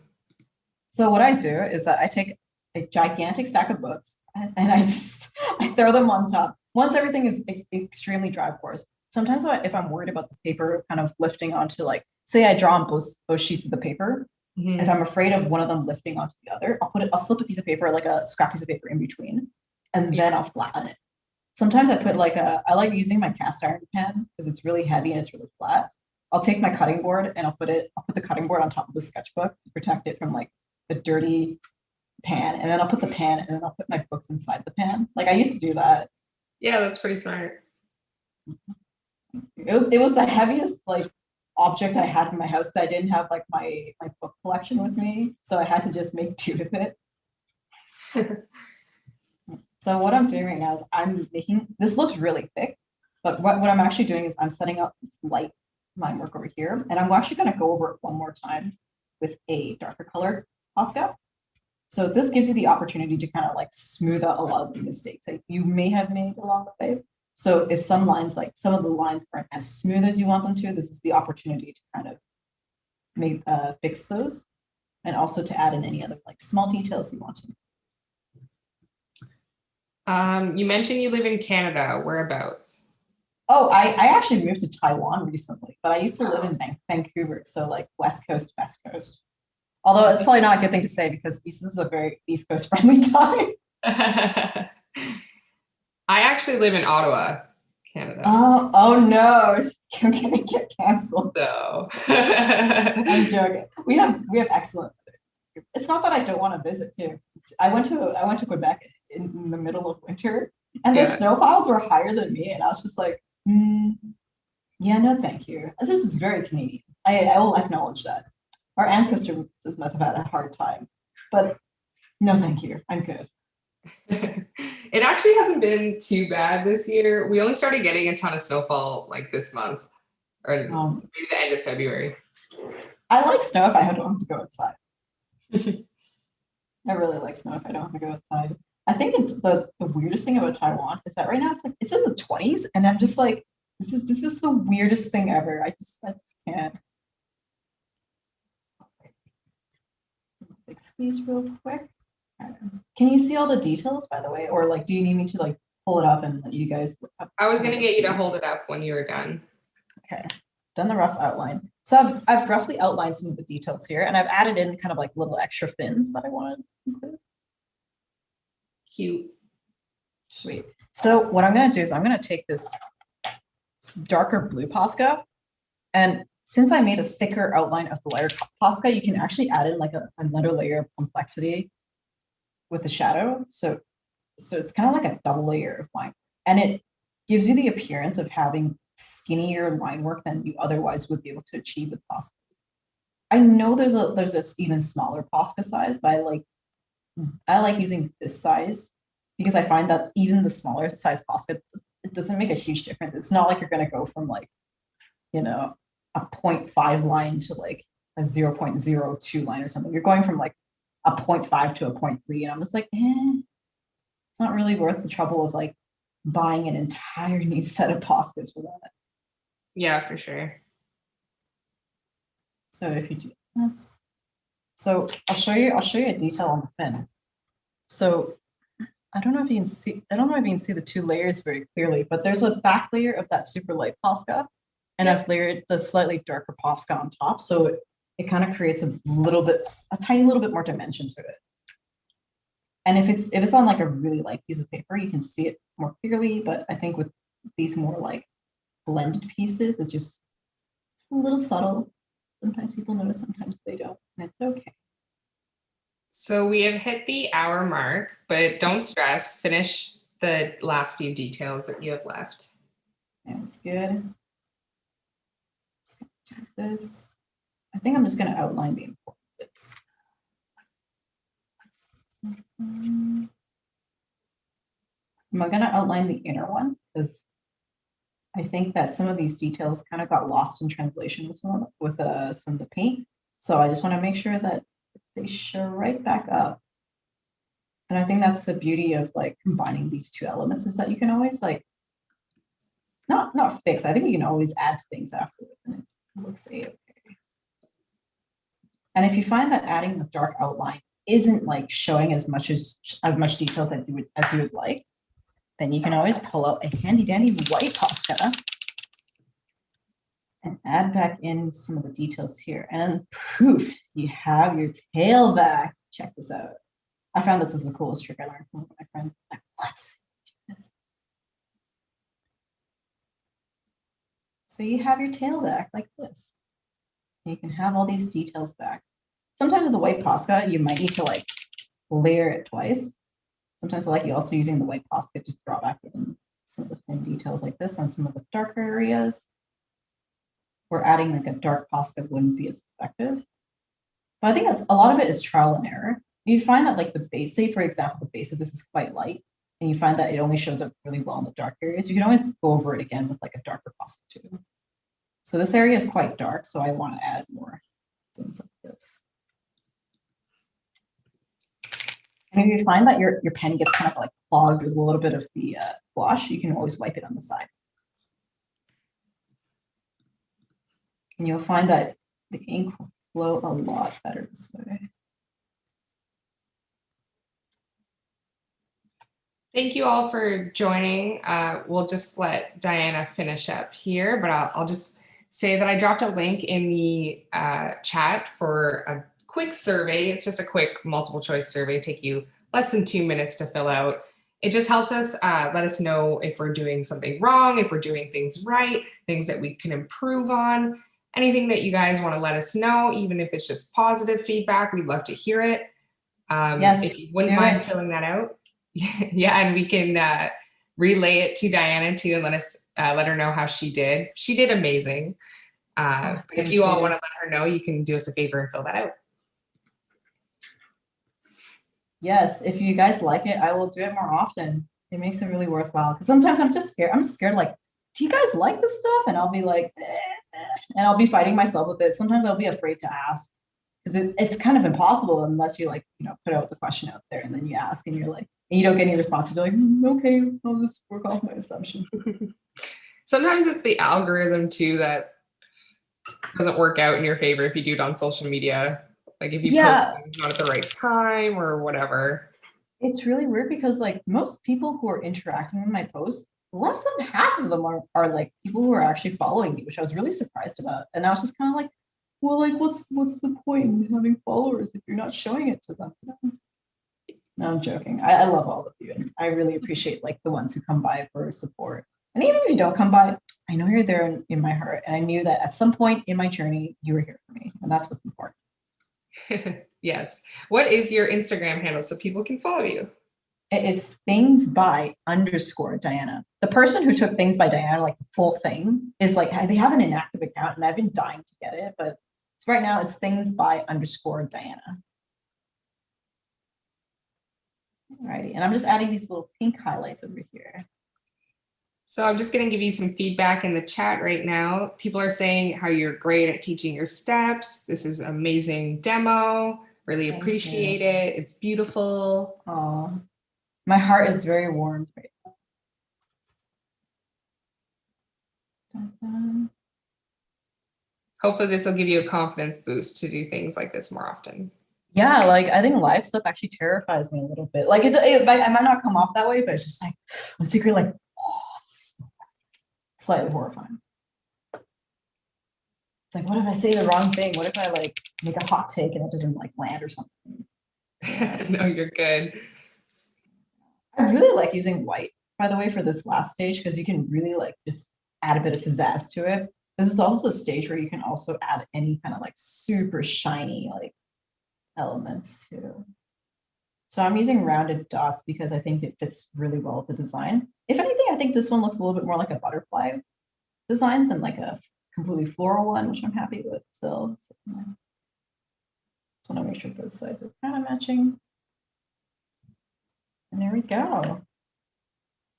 So what I do is that I take a gigantic stack of books and I throw them on top. Once everything is extremely dry, of course. Sometimes if I'm worried about the paper kind of lifting onto like, say I draw on both sheets of the paper, if I'm afraid of one of them lifting onto the other, I'll slip a piece of paper, like a scrap piece of paper in between, and then I'll flatten it. Sometimes I put I like using my cast iron pen because it's really heavy and it's really flat. I'll take my cutting board and I'll put the cutting board on top of the sketchbook to protect it from like a dirty pan. And then I'll put the pan and then I'll put my books inside the pan. Like I used to do that. Yeah, that's pretty smart. It was the heaviest like object I had in my house. I didn't have like my book collection with me. So I had to just make do with it. So what I'm doing right now is I'm making, this looks really thick, but what I'm actually doing is I'm setting up this light line work over here. And I'm actually going to go over it one more time with a darker colored Posca. So this gives you the opportunity to kind of like smooth out a lot of the mistakes that you may have made along the way. So if some of the lines aren't as smooth as you want them to, this is the opportunity to kind of fix those, and also to add in any other like small details you want to. You mentioned you live in Canada. Whereabouts? Oh, I actually moved to Taiwan recently, but I used to live in Vancouver, so like West Coast, West Coast. Although it's probably not a good thing to say because this is a very East Coast friendly time. I actually live in Ottawa, Canada. Oh no, you're gonna get canceled. So I'm joking. We have excellent. It's not that I don't want to visit too. I went to Quebec in the middle of winter, and the yeah. snow piles were higher than me, and I was just like, yeah, no, thank you. This is very Canadian. I will acknowledge that. Our ancestors must have had a hard time, but no, thank you. I'm good. It actually hasn't been too bad this year. We only started getting a ton of snowfall like this month, or maybe the end of February. I like snow if I don't have to go outside. I really like snow if I don't have to go outside. I think it's the weirdest thing about Taiwan is that right now it's in the 20s, and I'm just like, this is the weirdest thing ever. I just can't. Fix these real quick. Can you see all the details, by the way, or like, do you need me to like pull it up and let you guys look up? I was gonna get you to hold it up when you were done. Okay, done the rough outline. So I've roughly outlined some of the details here, and I've added in kind of like little extra fins that I want to include. Cute. Sweet. So what I'm going to do is I'm going to take this darker blue Posca, and since I made a thicker outline of the layer Posca, you can actually add in like another layer of complexity with the shadow. So it's kind of like a double layer of line, and it gives you the appearance of having skinnier line work than you otherwise would be able to achieve with Posca. I know there's this even smaller Posca size, but I like using this size because I find that even the smaller size Posca, it doesn't make a huge difference. It's not like you're going to go from like, a 0.5 line to like a 0.02 line or something. You're going from like a 0.5 to a 0.3, and I'm just like, it's not really worth the trouble of like buying an entire new set of Poscas for that. Yeah, for sure. So if you do this, so I'll show you a detail on the fin. So I don't know if you can see the two layers very clearly, but there's a back layer of that super light Posca, and I've layered the slightly darker Posca on top. So it kind of creates a tiny little bit more dimension to it. And if it's on like a really light piece of paper, you can see it more clearly. But I think with these more like blended pieces, it's just a little subtle. Sometimes people notice, sometimes they don't, and it's okay. So we have hit the hour mark, but don't stress. Finish the last few details that you have left. That's good. Let's do this. I think I'm just going to outline the important bits. I'm going to outline the inner ones because I think that some of these details kind of got lost in translation with some of the paint. So I just want to make sure that they show right back up. And I think that's the beauty of like combining these two elements is that you can always like not fix. I think you can always add things afterwards, and it looks a-okay. And if you find that adding the dark outline isn't like showing as much details as you would like, then you can always pull out a handy dandy white Posca and add back in some of the details here. And poof, you have your tail back. Check this out. I found this was the coolest trick I learned from one of my friends. Like, what? So you have your tail back like this. You can have all these details back. Sometimes with the white Posca, you might need to like layer it twice. Sometimes I like you also using the white Posca to draw back in some of the thin details like this on some of the darker areas. Where adding like a dark Posca wouldn't be as effective. But I think a lot of it is trial and error. You find that like the base, say for example, the base of this is quite light, and you find that it only shows up really well in the dark areas, you can always go over it again with like a darker Posca too. So this area is quite dark, so I want to add more things like this. And if you find that your pen gets kind of like clogged with a little bit of the gouache, you can always wipe it on the side. And you'll find that the ink will flow a lot better this way. Thank you all for joining. We'll just let Diana finish up here, but I'll just say that I dropped a link in the chat for a quick survey. It's just a quick multiple choice survey, take you less than 2 minutes to fill out. It just helps us let us know if we're doing something wrong, if we're doing things right, things that we can improve on, anything that you guys want to let us know, even if it's just positive feedback, we'd love to hear it. Yes, if you wouldn't do mind it. filling that out. Yeah, and we can relay it to Diana too and let her know how she did. She did amazing. If you all want to let her know, you can do us a favor and fill that out. Yes, if you guys like it, I will do it more often. It makes it really worthwhile. Because sometimes I'm just scared. I'm just scared, like, do you guys like this stuff? And I'll be like, and I'll be fighting myself with it. Sometimes I'll be afraid to ask. Because it's kind of impossible unless you like, put out the question out there and then you ask and you're like, and you don't get any response. You're like, okay, I'll just work off my assumptions. Sometimes it's the algorithm too that doesn't work out in your favor if you do it on social media. Like if you post things not at the right time or whatever. It's really weird because like most people who are interacting with my posts, less than half of them are like people who are actually following me, which I was really surprised about. And I was just kind of like, well, like, what's the point in having followers if you're not showing it to them? No, I'm joking. I love all of you. And I really appreciate like the ones who come by for support. And even if you don't come by, I know you're there in my heart. And I knew that at some point in my journey, you were here for me. And that's what's important. Yes. What is your Instagram handle so people can follow you? It is thingsby_Diana. The person who took Things by Diana, like the full thing, is like, they have an inactive account and I've been dying to get it, but right now it's thingsby_Diana. Alrighty, and I'm just adding these little pink highlights over here. So I'm just going to give you some feedback in the chat right now. People are saying how you're great at teaching your steps. This is an amazing demo. Really appreciate it. It's beautiful. Oh, my heart is very warmed right now. Hopefully this will give you a confidence boost to do things like this more often. Yeah, like I think live stuff actually terrifies me a little bit. Like I might not come off that way, but it's just like I'm secretly like slightly horrifying. It's like, what if I say the wrong thing? What if I like make a hot take and it doesn't like land or something? No, you're good. I really like using white, by the way, for this last stage because you can really like just add a bit of pizzazz to it. This is also a stage where you can also add any kind of like super shiny like elements too. So I'm using rounded dots because I think it fits really well with the design. If anything, I think this one looks a little bit more like a butterfly design than like a completely floral one, which I'm happy with still. So, just want to make sure both sides are kind of matching. And there we go.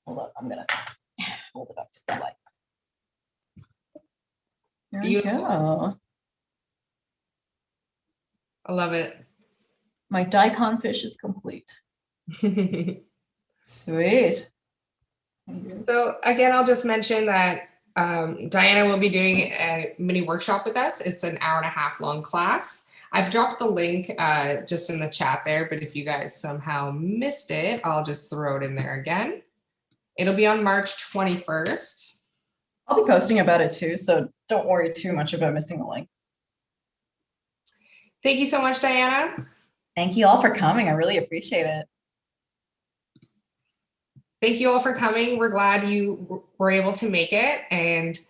Hold up, I'm gonna hold it up to the light. There Beautiful. we go. I love it. My daikon fish is complete. Sweet. So again, I'll just mention that Diana will be doing a mini workshop with us. It's an 1.5 hour long class. I've dropped the link just in the chat there, but if you guys somehow missed it, I'll just throw it in there again. It'll be on March 21st. I'll be posting about it too, so don't worry too much about missing the link. Thank you so much, Diana. Thank you all for coming. I really appreciate it. Thank you all for coming. We're glad you were able to make it. And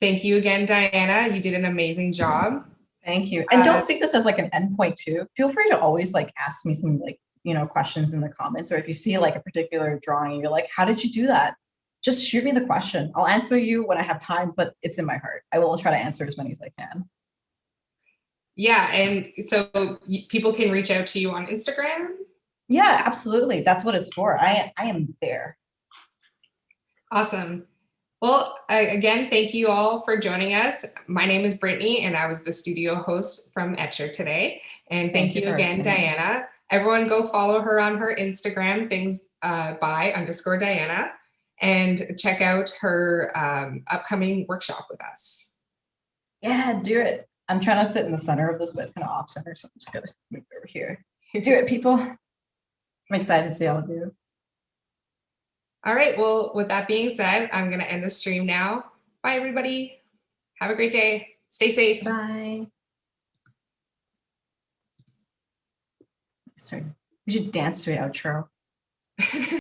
thank you again, Diana. You did an amazing job. Thank you. And don't see this as like an endpoint too. Feel free to always like ask me some like, questions in the comments, or if you see like a particular drawing and you're like, how did you do that? Just shoot me the question. I'll answer you when I have time, but it's in my heart. I will try to answer as many as I can. Yeah, and so people can reach out to you on Instagram? Yeah, absolutely. That's what it's for. I am there. Awesome. Well, again, thank you all for joining us. My name is Brittany, and I was the studio host from Etchr today. And thank you again, Diana. Everyone go follow her on her Instagram, thingsby_Diana, and check out her upcoming workshop with us. Yeah, do it. I'm trying to sit in the center of this, but it's kind of off center, so I'm just gonna move over here. Do it, people. I'm excited to see all of you. All right. Well, with that being said, I'm going to end the stream now. Bye, everybody. Have a great day. Stay safe. Bye. Sorry, we should dance to the outro.